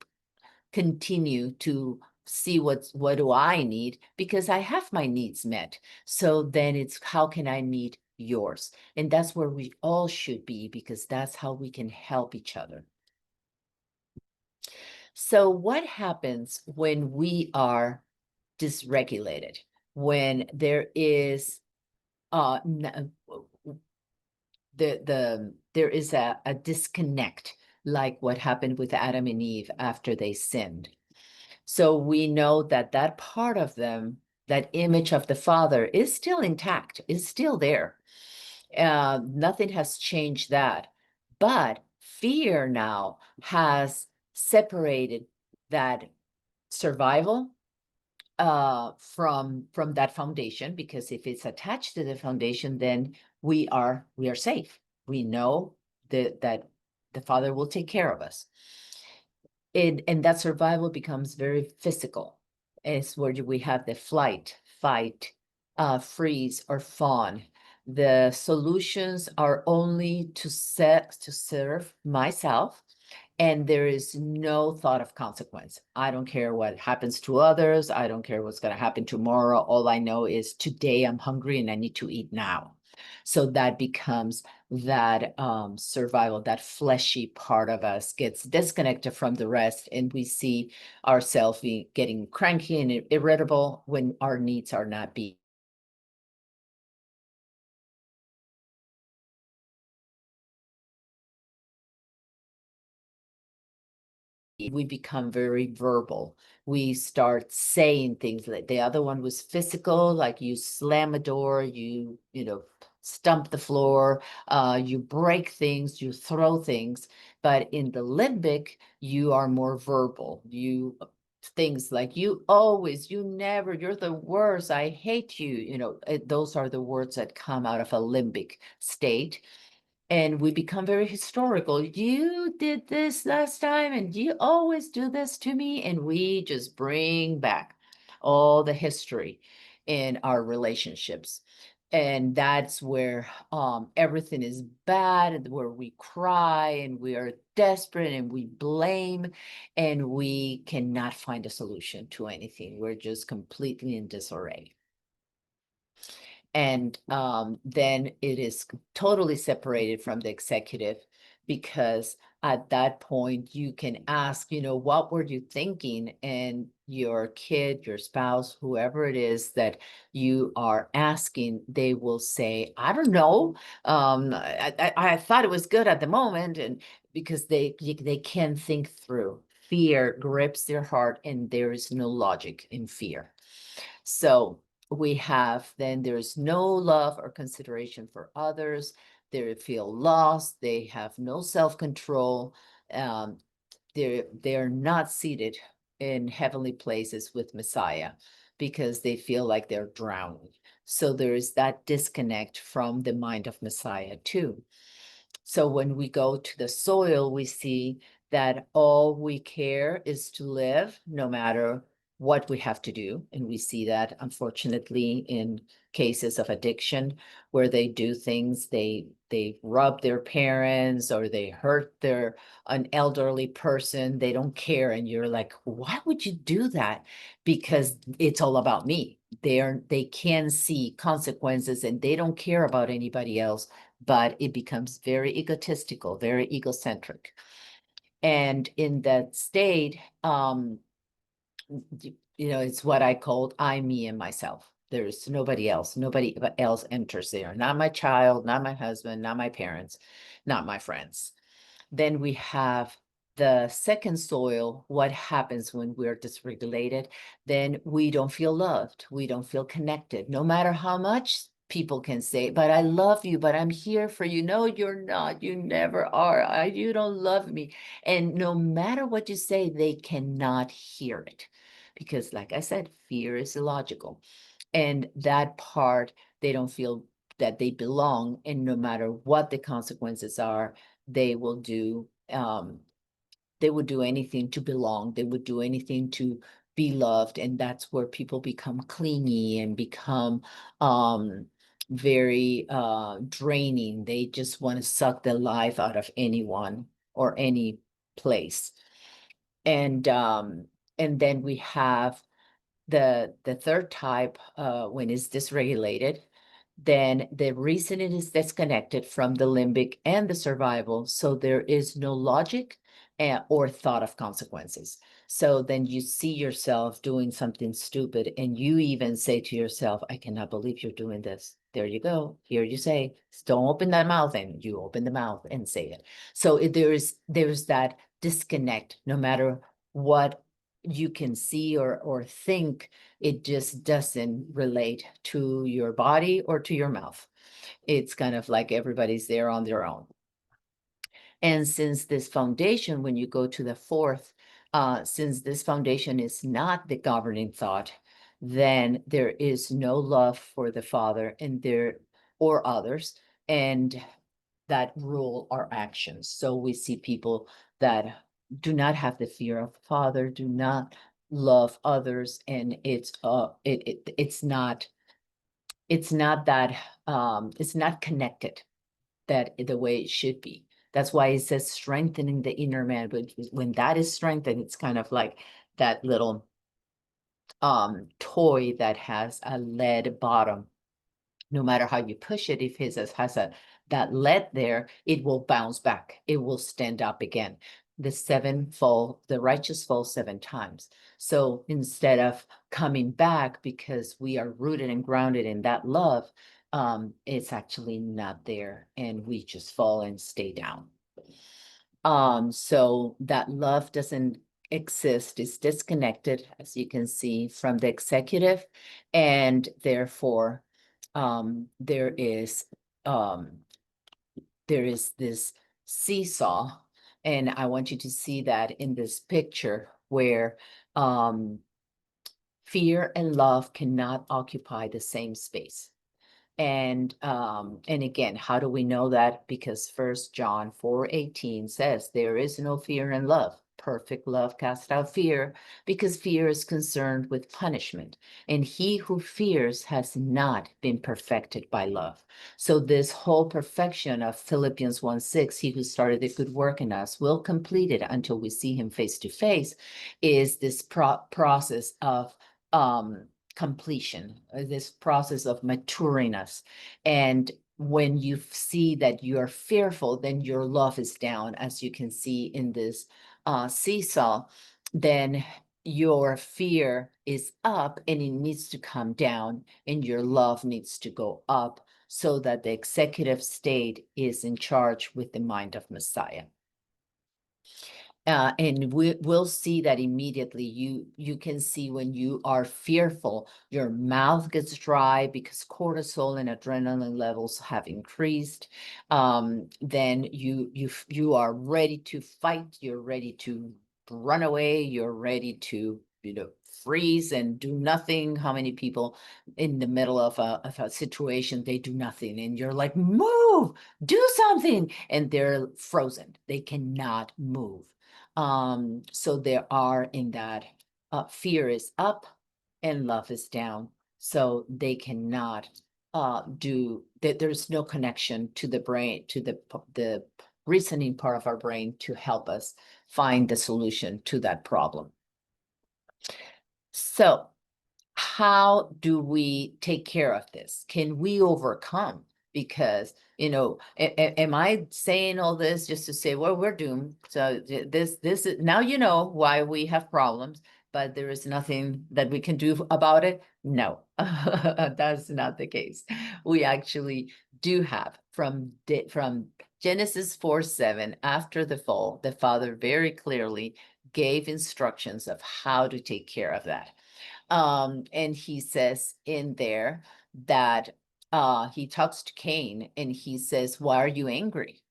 continue to see what do I need, because I have my needs met. So then it's, how can I meet yours? And that's where we all should be, because that's how we can help each other. So what happens when we are dysregulated? When there is there is a disconnect, like what happened with Adam and Eve after they sinned. So we know that that part of them, that image of the Father, is still intact, is still there. Nothing has changed that. But fear now has separated that survival from that foundation, because if it's attached to the foundation, then we are safe. We know that the Father will take care of us. And that survival becomes very physical. It's where we have the flight, fight, freeze, or fawn. The solutions are only to serve myself, and there is no thought of consequence. I don't care what happens to others. I don't care what's going to happen tomorrow. All I know is today I'm hungry and I need to eat now. So that becomes that survival, that fleshy part of us gets disconnected from the rest, and we see ourselves getting cranky and irritable when our needs are not being. We become very verbal. We start saying things. Like the other one was physical, like you slam a door, you know, stump the floor, you break things, you throw things. But in the limbic, you are more verbal. You things like you always, you never, you're the worst, I hate you. Those are the words that come out of a limbic state, and we become very historical. You did this last time, and you always do this to me. And we just bring back all the history in our relationships. And that's where everything is bad, and where we cry and we are desperate and we blame, and we cannot find a solution to anything. We're just completely in disarray. And then it is totally separated from the executive, because at that point you can ask, what were you thinking? And your kid, your spouse, whoever it is that you are asking, they will say, I don't know. I thought it was good at the moment. And because they can think through. Fear grips their heart, and there is no logic in fear. So we have, then there's no love or consideration for others. They feel lost. They have no self-control. Um, they're not seated in heavenly places with Messiah, because they feel like they're drowning. So there is that disconnect from the mind of Messiah too. So when we go to the soil, we see that all we care is to live, no matter what we have to do. And we see that, unfortunately, in cases of addiction, where they do things, they rub their parents, or they hurt an elderly person. They don't care. And you're like, why would you do that? Because it's all about me. They can see consequences, and they don't care about anybody else, but it becomes very egotistical, very egocentric. And in that state, it's what I called I, me, and myself. There's nobody else. Nobody else enters there. Not my child, not my husband, not my parents, not my friends. Then we have the second soil. What happens when we're dysregulated? Then we don't feel loved. We don't feel connected, no matter how much people can say, but I love you, but I'm here for you. No, you're not. You never are. You don't love me. And no matter what you say, they cannot hear it, because, like I said, fear is illogical. And that part, they don't feel that they belong. And no matter what the consequences are, they will do anything to belong. They would do anything to be loved. And that's where people become clingy and become very draining. They just want to suck the life out of anyone or any place. And then we have the third type, when it's dysregulated, then the reason it is disconnected from the limbic and the survival, so there is no logic or thought of consequences. So then you see yourself doing something stupid, and you even say to yourself, I cannot believe you're doing this. There you go. Here you say, don't open that mouth, and you open the mouth and say it. So there's that disconnect. No matter what you can see or think, it just doesn't relate to your body or to your mouth. It's kind of like everybody's there on their own. And since this foundation, when you go to the fourth, since this foundation is not the governing thought, then there is no love for the Father and there or others, and that rule our actions. So we see people that do not have the fear of the Father, do not love others, and it's not that it's not connected that the way it should be. That's why it says strengthening the inner man. But when that is strengthened, it's kind of like that little toy that has a lead bottom, no matter how you push it, if his has a that lead there, it will bounce back. It will stand up again. The righteous fall 7 times. So instead of coming back because we are rooted and grounded in that love, it's actually not there, and we just fall and stay down. So that love doesn't exist, is disconnected, as you can see, from the executive, and therefore there is this seesaw, and I want you to see that in this picture where fear and love cannot occupy the same space. And again, how do we know that? Because 1 John 4:18 says, there is no fear in love. Perfect love casts out fear, because fear is concerned with punishment. And he who fears has not been perfected by love. So this whole perfection of Philippians 1:6, he who started a good work in us will complete it until we see him face to face, is this process of completion, this process of maturing us. And when you see that you are fearful, then your love is down, as you can see in this seesaw. Then your fear is up and it needs to come down, and your love needs to go up, so that the executive state is in charge with the mind of Messiah. And we'll see that immediately. You can see when you are fearful, your mouth gets dry because cortisol and adrenaline levels have increased. Then you are ready to fight. You're ready to run away. You're ready to freeze and do nothing. How many people in the middle of a situation, they do nothing, and you're like, move, do something, and they're frozen. They cannot move. So there are in that fear is up and love is down. So they cannot do that. There's no connection to the brain, to the reasoning part of our brain to help us find the solution to that problem. So how do we take care of this? Can we overcome? Because, am I saying all this just to say, well, we're doomed? So this is, now you know why we have problems, but there is nothing that we can do about it? No, that's not the case. We actually do have from Genesis 4:7, after the fall, the Father very clearly gave instructions of how to take care of that. And he says in there that he talks to Cain and he says, why are you angry?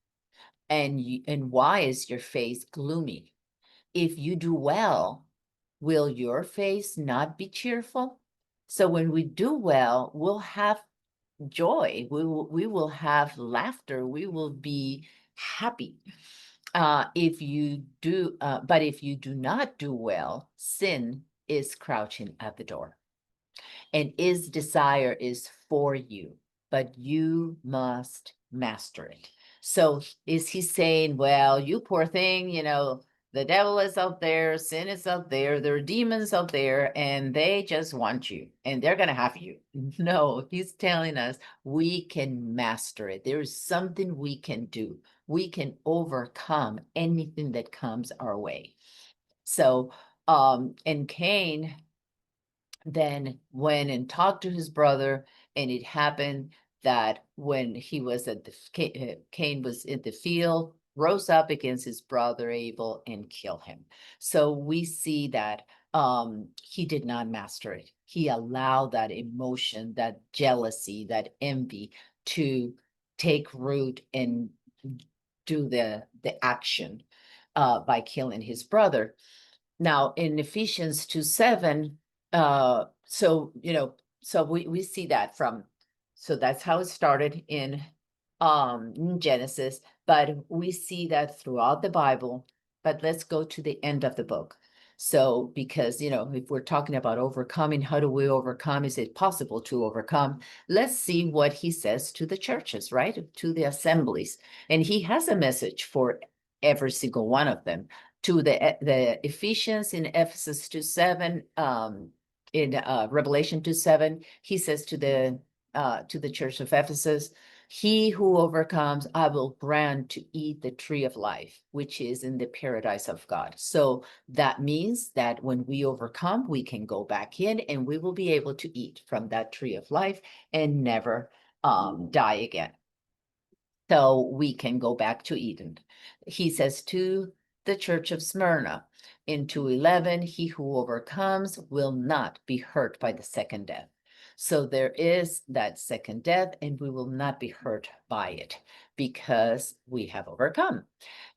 And why is your face gloomy? If you do well, will your face not be cheerful? So when we do well, we'll have joy. We will have laughter. We will be happy. But if you do not do well, sin is crouching at the door, and its desire is for you, but you must master it. So is he saying, well, you poor thing, the devil is out there, sin is out there, there are demons out there, and they just want you, and they're going to have you? No, he's telling us we can master it. There is something we can do. We can overcome anything that comes our way. So, and Cain then went and talked to his brother, and it happened that when he was at Cain was in the field, rose up against his brother Abel and killed him. So we see that he did not master it. He allowed that emotion, that jealousy, that envy to take root and do the action by killing his brother. Now in Ephesians 2:7, so we see that so that's how it started in Genesis, but we see that throughout the Bible. But let's go to the end of the book. So because if we're talking about overcoming, how do we overcome? Is it possible to overcome? Let's see what he says to the churches, right? To the assemblies. And he has a message for every single one of them. To the Ephesians in Ephesus 2:7, in Revelation 2:7, he says to the to the church of Ephesus, he who overcomes, I will grant to eat the tree of life, which is in the paradise of God. So that means that when we overcome, we can go back in and we will be able to eat from that tree of life and never die again. So we can go back to Eden. He says to the church of Smyrna in 2:11, he who overcomes will not be hurt by the second death. So there is that second death, and we will not be hurt by it because we have overcome.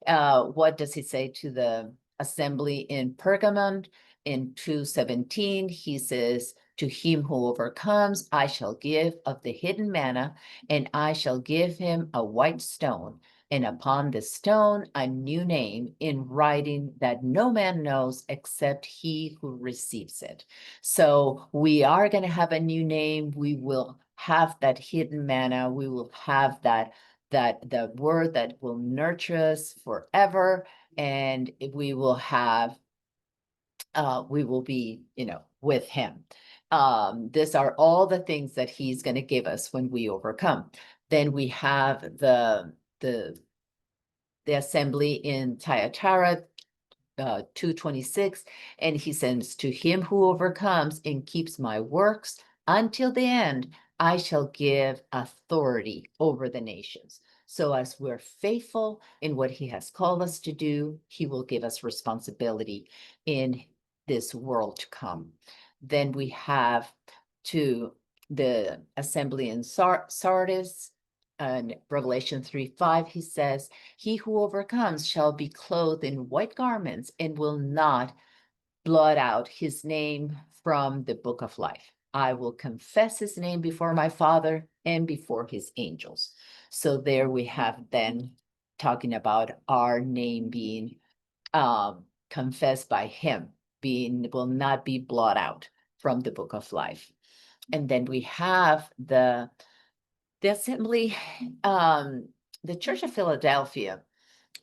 What does he say to the assembly in Pergamon? In 2:17, he says, to him who overcomes, I shall give of the hidden manna, and I shall give him a white stone, and upon the stone a new name in writing that no man knows except he who receives it. So we are going to have a new name. We will have that hidden manna. We will have that the word that will nurture us forever, and we will have we will be, with him. These are all the things that he's going to give us when we overcome. Then we have the assembly in Thyatira, 2:26, and he says, to him who overcomes and keeps my works until the end, I shall give authority over the nations. So as we're faithful in what he has called us to do, he will give us responsibility in this world to come. Then we have to the assembly in Sardis, and Revelation 3:5, he says, he who overcomes shall be clothed in white garments and will not blot out his name from the book of life. I will confess his name before my Father and before his angels. So there we have then talking about our name being confessed by him, will not be blotted out from the book of life. And then we have the assembly, the Church of Philadelphia.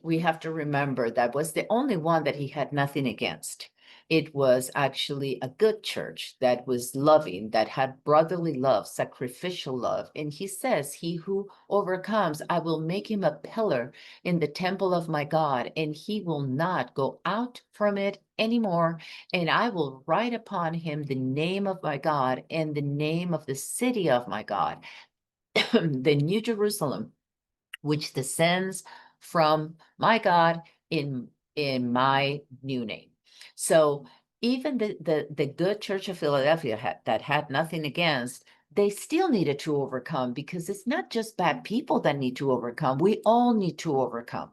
We have to remember that was the only one that he had nothing against. It was actually a good church that was loving, that had brotherly love, sacrificial love. And he says, he who overcomes, I will make him a pillar in the temple of my God, and he will not go out from it anymore. And I will write upon him the name of my God and the name of the city of my God, the New Jerusalem, which descends from my God in my new name. So even the good Church of Philadelphia that had nothing against, they still needed to overcome, because it's not just bad people that need to overcome. We all need to overcome.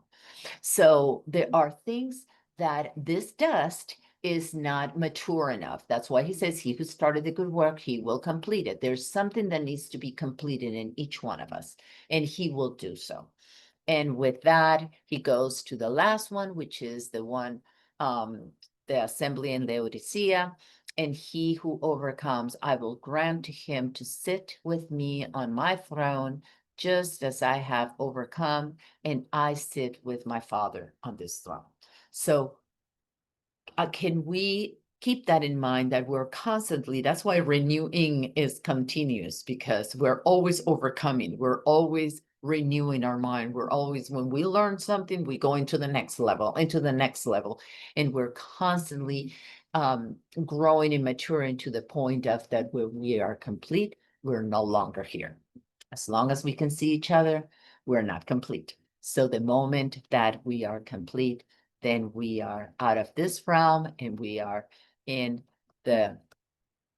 So there are things that this dust is not mature enough. That's why he says, he who started the good work, he will complete it. There's something that needs to be completed in each one of us, and he will do so. And with that, he goes to the last one, which is the one, the assembly in Laodicea. And he who overcomes, I will grant to him to sit with me on my throne, just as I have overcome, and I sit with my Father on this throne. So can we keep that in mind, that we're constantly, that's why renewing is continuous, because we're always overcoming. We're always renewing our mind. We're always, when we learn something, we go into the next level, and we're constantly growing and maturing to the point of that where we are complete, we're no longer here. As long as we can see each other, we're not complete. So the moment that we are complete, then we are out of this realm and we are in the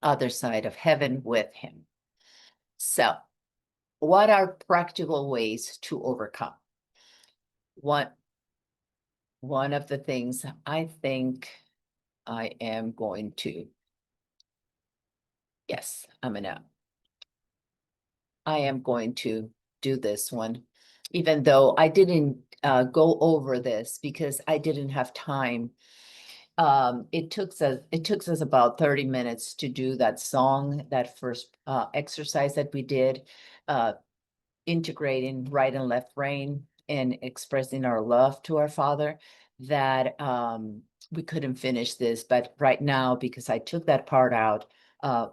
other side of heaven with him. So what are practical ways to overcome? One of the things I think I am going to, yes, I am going to do this one, even though I didn't go over this because I didn't have time. It took us about 30 minutes to do that song, that first exercise that we did, integrating right and left brain and expressing our love to our Father, that we couldn't finish this. But right now, because I took that part out,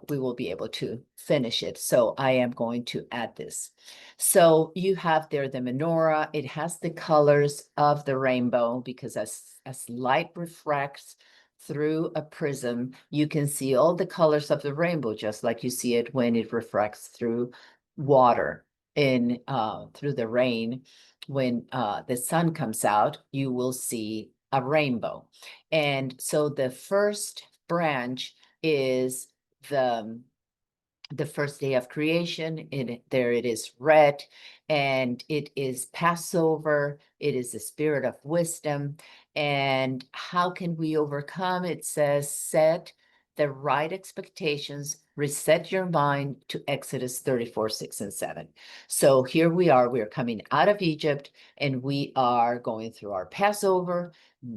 we will be able to finish it. So I am going to add this. So you have there the menorah. It has the colors of the rainbow because as light refracts through a prism, you can see all the colors of the rainbow, just like you see it when it refracts through water in through the rain. When the sun comes out, you will see a rainbow. And so the first branch is the first day of creation. There it is red, and it is Passover. It is the spirit of wisdom. And how can we overcome? It says, set the right expectations, reset your mind to Exodus 34, 6 and 7. So here we are coming out of Egypt, and we are going through our Passover.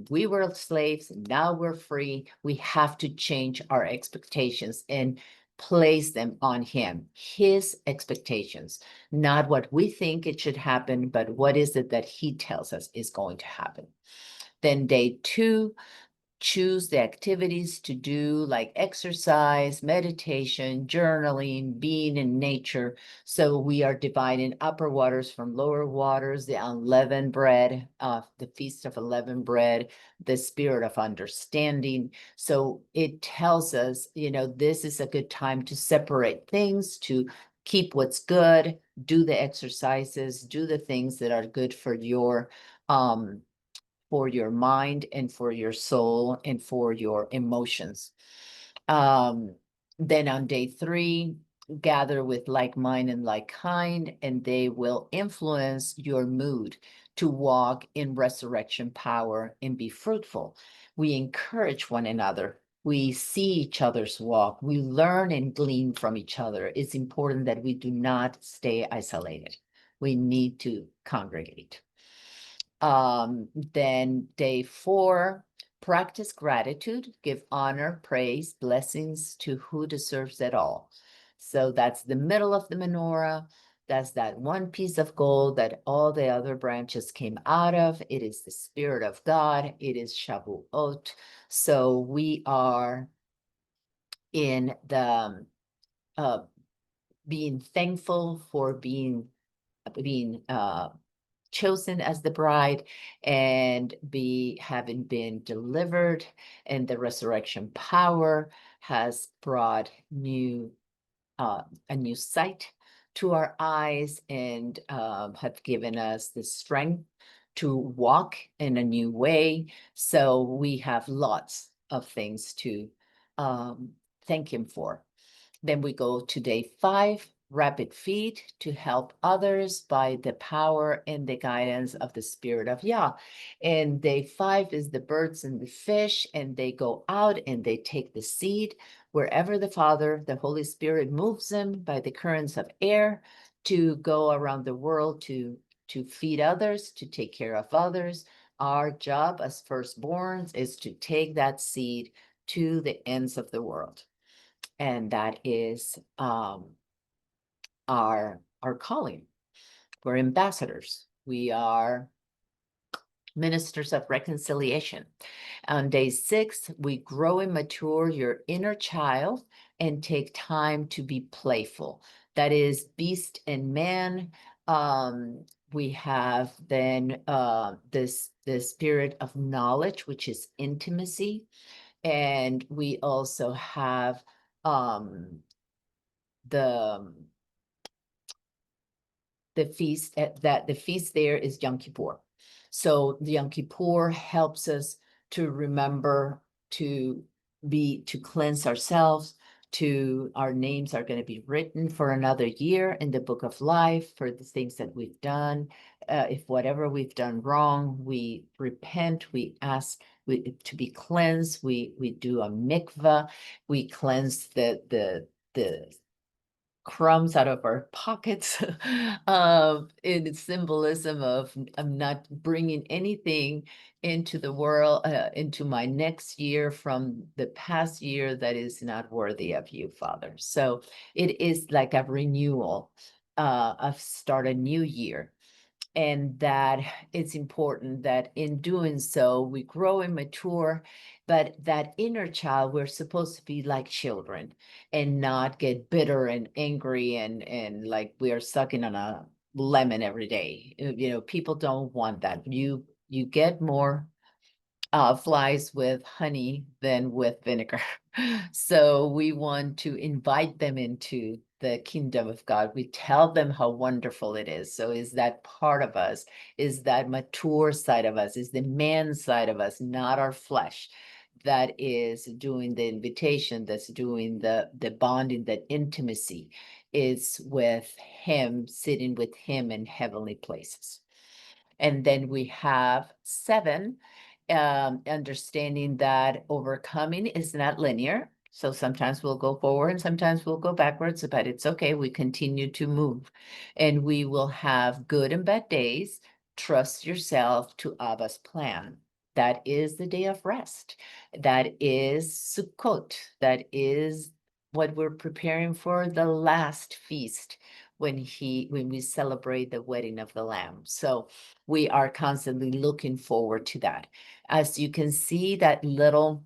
We were slaves, now we're free. We have to change our expectations and place them on him, his expectations, not what we think it should happen, but what is it that he tells us is going to happen. Then day 2, choose the activities to do, like exercise, meditation, journaling, being in nature. So we are dividing upper waters from lower waters, the unleavened bread, the feast of unleavened bread, the spirit of understanding. So it tells us, this is a good time to separate things, to keep what's good, do the exercises, do the things that are good for your mind and for your soul and for your emotions. Then on day 3, gather with like mind and like kind, and they will influence your mood to walk in resurrection power and be fruitful. We encourage one another. We see each other's walk. We learn and glean from each other. It's important that we do not stay isolated. We need to congregate. Then day 4, practice gratitude, give honor, praise, blessings to who deserves it all. So that's the middle of the menorah. That's that one piece of gold that all the other branches came out of. It is the Spirit of God. It is Shavuot. So we are in the being thankful for being chosen as the bride and having been delivered, and the resurrection power has brought a new sight to our eyes and have given us the strength to walk in a new way. So we have lots of things to thank him for. Then we go to day 5, rapid feed, to help others by the power and the guidance of the Spirit of Yah. And day 5 is the birds and the fish, and they go out and they take the seed wherever the Father, the Holy Spirit moves them by the currents of air to go around the world to feed others, to take care of others. Our job as firstborns is to take that seed to the ends of the world. And that is our calling. We're ambassadors. We are ministers of reconciliation. On day 6, we grow and mature your inner child and take time to be playful. That is beast and man. We have then the spirit of knowledge, which is intimacy. And we also have the feast the feast there is Yom Kippur. So the Yom Kippur helps us to remember to cleanse ourselves, our names are going to be written for another year in the book of life for the things that we've done. If whatever we've done wrong, we repent, we ask to be cleansed, we do a mikvah, we cleanse the crumbs out of our pockets in its symbolism of I'm not bringing anything into the world, into my next year from the past year that is not worthy of you, Father. So it is like a renewal of start a new year. And that it's important that in doing so, we grow and mature, but that inner child, we're supposed to be like children and not get bitter and angry and like we are sucking on a lemon every day. People don't want that. You get more flies with honey than with vinegar. So we want to invite them into the kingdom of God. We tell them how wonderful it is. So is that part of us? Is that mature side of us? Is the man side of us, not our flesh, that is doing the invitation, that's doing the bonding, that intimacy is with him, sitting with him in heavenly places. And then we have 7, understanding that overcoming is not linear. So sometimes we'll go forward and sometimes we'll go backwards, but it's okay. We continue to move and we will have good and bad days. Trust yourself to Abba's plan. That is the day of rest. That is Sukkot. That is what we're preparing for the last feast when we celebrate the wedding of the Lamb. So we are constantly looking forward to that. As you can see, that little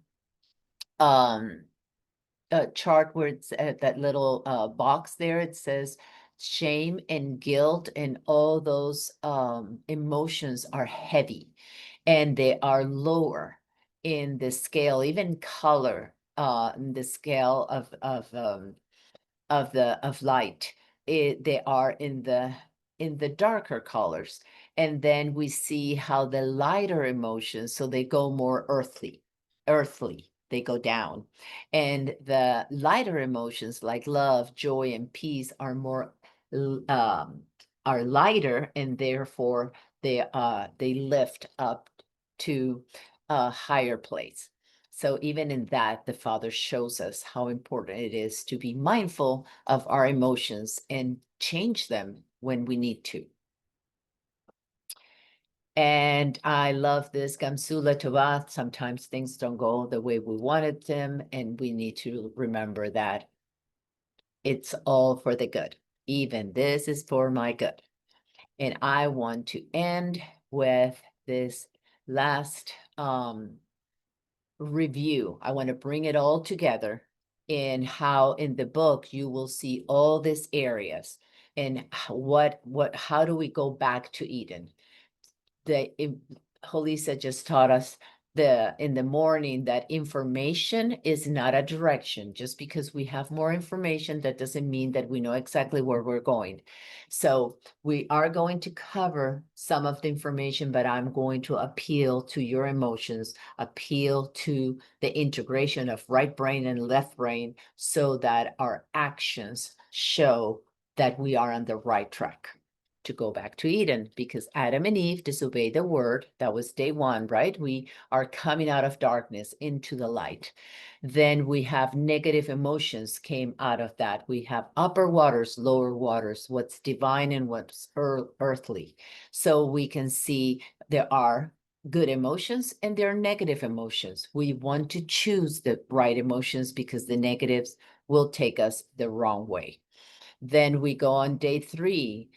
chart where it's that little box there, it says shame and guilt and all those emotions are heavy and they are lower in the scale, even color in the scale of light. They are in the darker colors. And then we see how the lighter emotions, so they go more earthly, they go down. And the lighter emotions like love, joy, and peace are more are lighter, and therefore they lift up to a higher place. So even in that, the Father shows us how important it is to be mindful of our emotions and change them when we need to. And I love this Gamsula Tova. Sometimes things don't go the way we wanted them, and we need to remember that it's all for the good. Even this is for my good. And I want to end with this last review. I want to bring it all together in how in the book you will see all these areas and how do we go back to Eden. Holisa just taught us in the morning that information is not a direction. Just because we have more information, that doesn't mean that we know exactly where we're going. So we are going to cover some of the information, but I'm going to appeal to your emotions, appeal to the integration of right brain and left brain so that our actions show that we are on the right track to go back to Eden, because Adam and Eve disobeyed the word. That was day 1, right? We are coming out of darkness into the light. Then we have negative emotions came out of that. We have upper waters, lower waters, what's divine and what's earthly. So we can see there are good emotions and there are negative emotions. We want to choose the right emotions because the negatives will take us the wrong way. Then we go on day 3.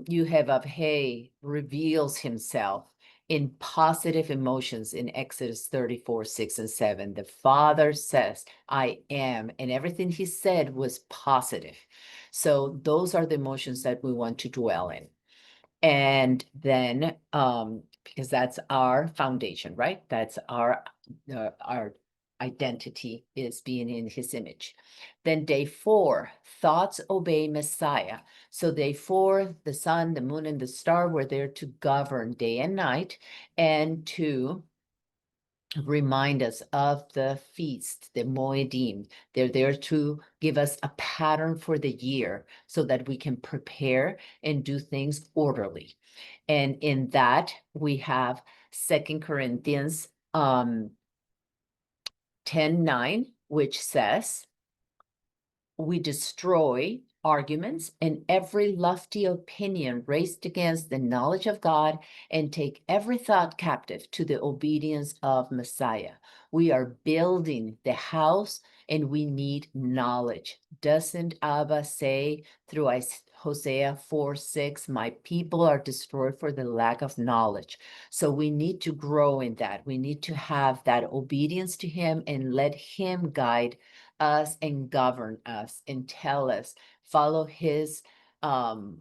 You have Abhay reveals himself in positive emotions in Exodus 34, 6 and 7. The Father says, I am, and everything he said was positive. So those are the emotions that we want to dwell in. And then, because that's our foundation, right? That's our identity is being in his image. Then day 4, thoughts obey Messiah. So day 4, the sun, the moon, and the star were there to govern day and night and to remind us of the feast, the Moedim. They're there to give us a pattern for the year so that we can prepare and do things orderly. And in that, we have 2 Corinthians 10:9, which says, we destroy arguments and every lofty opinion raised against the knowledge of God and take every thought captive to the obedience of Messiah. We are building the house and we need knowledge. Doesn't Abba say through Hosea 4:6, my people are destroyed for the lack of knowledge? So we need to grow in that. We need to have that obedience to him and let him guide us and govern us and tell us, follow his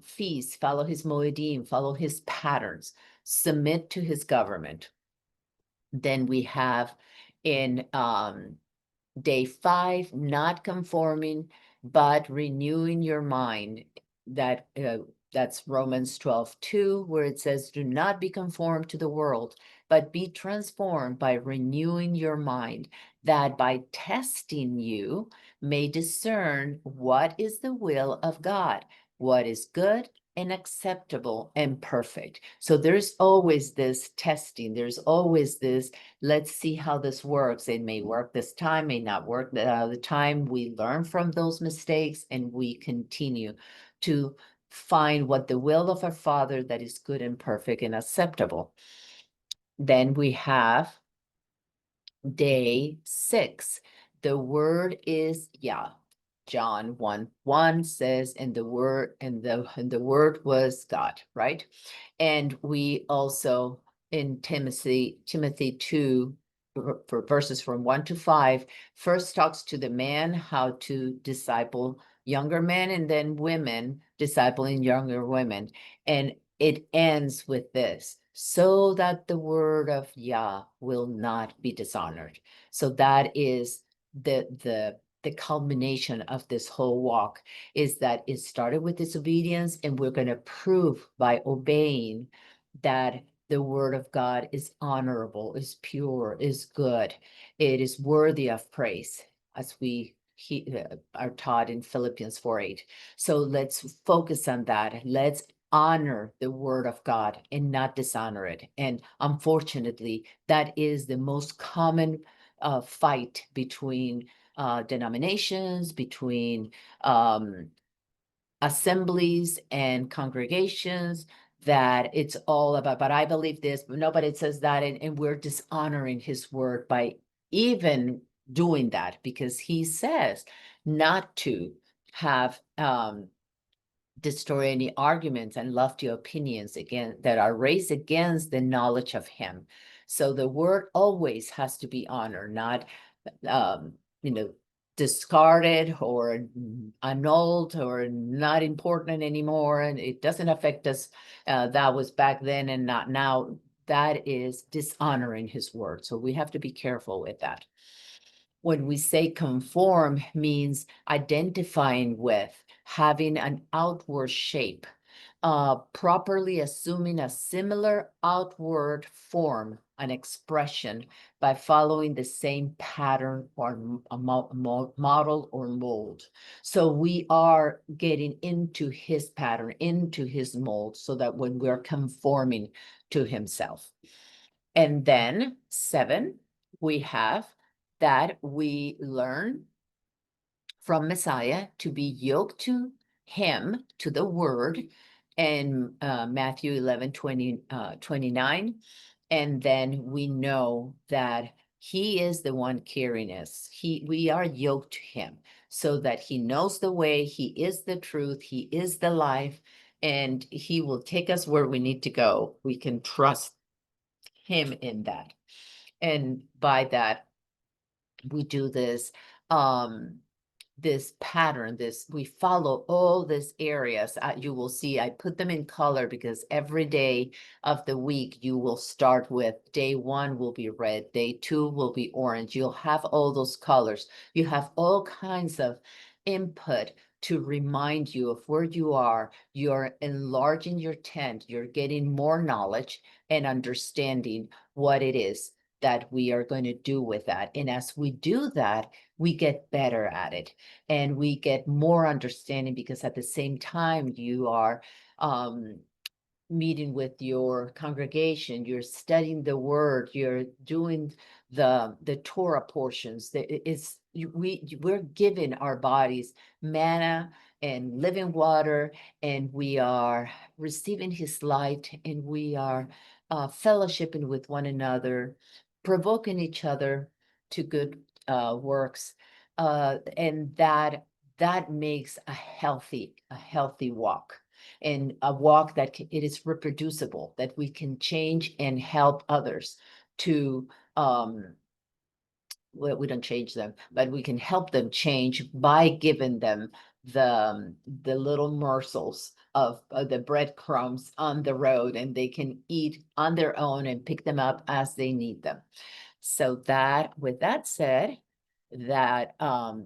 feasts, follow his moedim, follow his patterns, submit to his government. Then we have in day 5, not conforming, but renewing your mind. That's Romans 12:2, where it says, do not be conformed to the world, but be transformed by renewing your mind, that by testing you may discern what is the will of God, what is good and acceptable and perfect. So there's always this testing. There's always this, let's see how this works. It may work this time, may not work the other time. We learn from those mistakes and we continue to find what the will of our Father that is good and perfect and acceptable. Then we have day 6. The word is Yah. John 1:1 says, and the word was God, right? And we also in Timothy 2, for verses from 1-5, first talks to the man how to disciple younger men, and then women discipling younger women. And it ends with this, so that the word of Yah will not be dishonored. So that is the culmination of this whole walk, is that it started with disobedience, and we're going to prove by obeying that the word of God is honorable, is pure, is good. It is worthy of praise, as we are taught in Philippians 4:8. So let's focus on that. Let's honor the word of God and not dishonor it. And unfortunately, that is the most common fight between denominations, between assemblies and congregations, that it's all about, but I believe this, but nobody says that, and we're dishonoring his word by even doing that, because he says not to have destroy any arguments and lofty opinions again that are raised against the knowledge of him. So the word always has to be honored, not you know, discarded or annulled or not important anymore, and it doesn't affect us. That was back then and not now. That is dishonoring his word. So we have to be careful with that. When we say conform, means identifying with, having an outward shape, properly assuming a similar outward form, an expression, by following the same pattern or a model or mold. So we are getting into his pattern, into his mold, so that when we're conforming to himself. And then 7, we have that we learn from Messiah to be yoked to him, to the word, and Matthew 11:29. And then we know that he is the one carrying us. We are yoked to him, so that he knows the way, he is the truth, he is the life, and he will take us where we need to go. We can trust him in that. And by that, we do this this pattern, we follow all these areas. You will see I put them in color, because every day of the week you will start with day 1 will be red, day 2 will be orange. You'll have all those colors. You have all kinds of input to remind you of where you are. You're enlarging your tent. You're getting more knowledge and understanding what it is that we are going to do with that. And as we do that, we get better at it, and we get more understanding, because at the same time you are meeting with your congregation, you're studying the word, you're doing the Torah portions. We're giving our bodies manna and living water, and we are receiving his light, and we are fellowshipping with one another, provoking each other to good works, And that makes a healthy walk, and a walk that it is reproducible, that we can change and help others to well, we don't change them, but we can help them change by giving them the little morsels of the breadcrumbs on the road, and they can eat on their own and pick them up as they need them. So that, with that said, that Julissa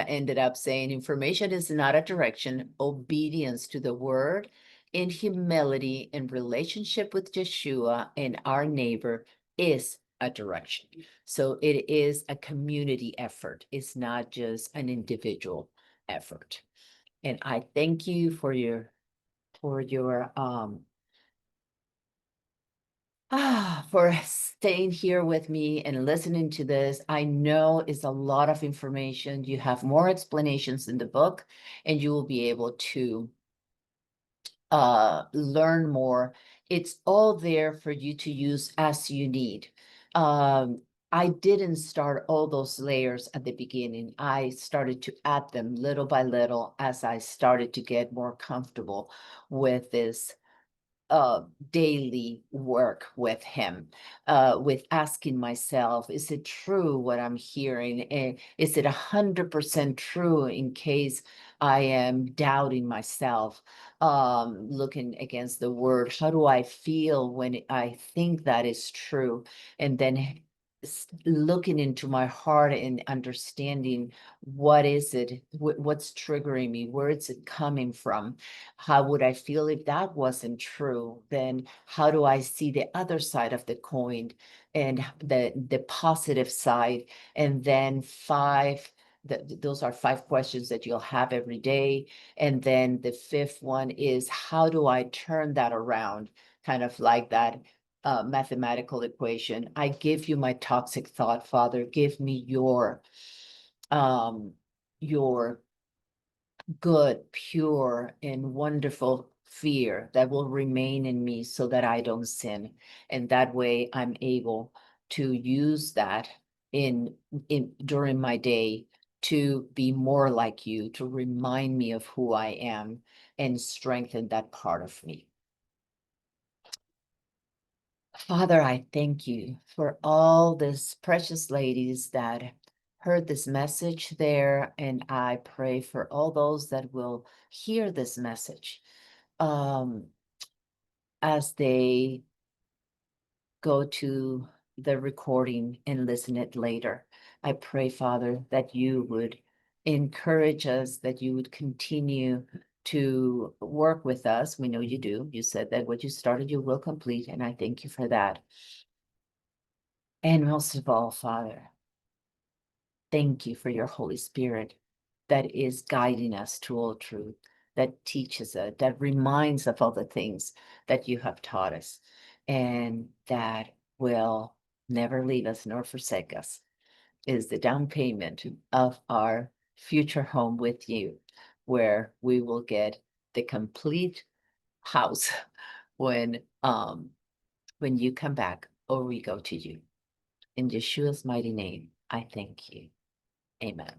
ended up saying, information is not a direction, obedience to the word in humility in relationship with Yeshua and our neighbor is a direction. So it is a community effort. It's not just an individual effort. And I thank you for your for staying here with me and listening to this. I know it's a lot of information. You have more explanations in the book, and you will be able to learn more. It's all there for you to use as you need. I didn't start all those layers at the beginning. I started to add them little by little as I started to get more comfortable with this daily work with him, with asking myself, is it true what I'm hearing? And is it 100% true in case I am doubting myself? Looking against the word, how do I feel when I think that is true? And then looking into my heart and understanding what is it, what's triggering me, where is it coming from? How would I feel if that wasn't true? Then how do I see the other side of the coin and the positive side? And then those are 5 questions that you'll have every day. And then the 5th one is, how do I turn that around? Kind of like that mathematical equation. I give you my toxic thought, Father. Give me your good, pure, and wonderful fear that will remain in me so that I don't sin. And that way I'm able to use that in during my day to be more like you, to remind me of who I am and strengthen that part of me. Father, I thank you for all these precious ladies that heard this message there, and I pray for all those that will hear this message as they go to the recording and listen it later. I pray, Father, that you would encourage us, that you would continue to work with us. We know you do. You said that what you started, you will complete, and I thank you for that. And most of all, Father, thank you for your Holy Spirit that is guiding us to all truth, that teaches us, that reminds of all the things that you have taught us, and that will never leave us nor forsake us, is the down payment of our future home with you, where we will get the complete house when you come back or we go to you. In Yeshua's mighty name, I thank you. Amen.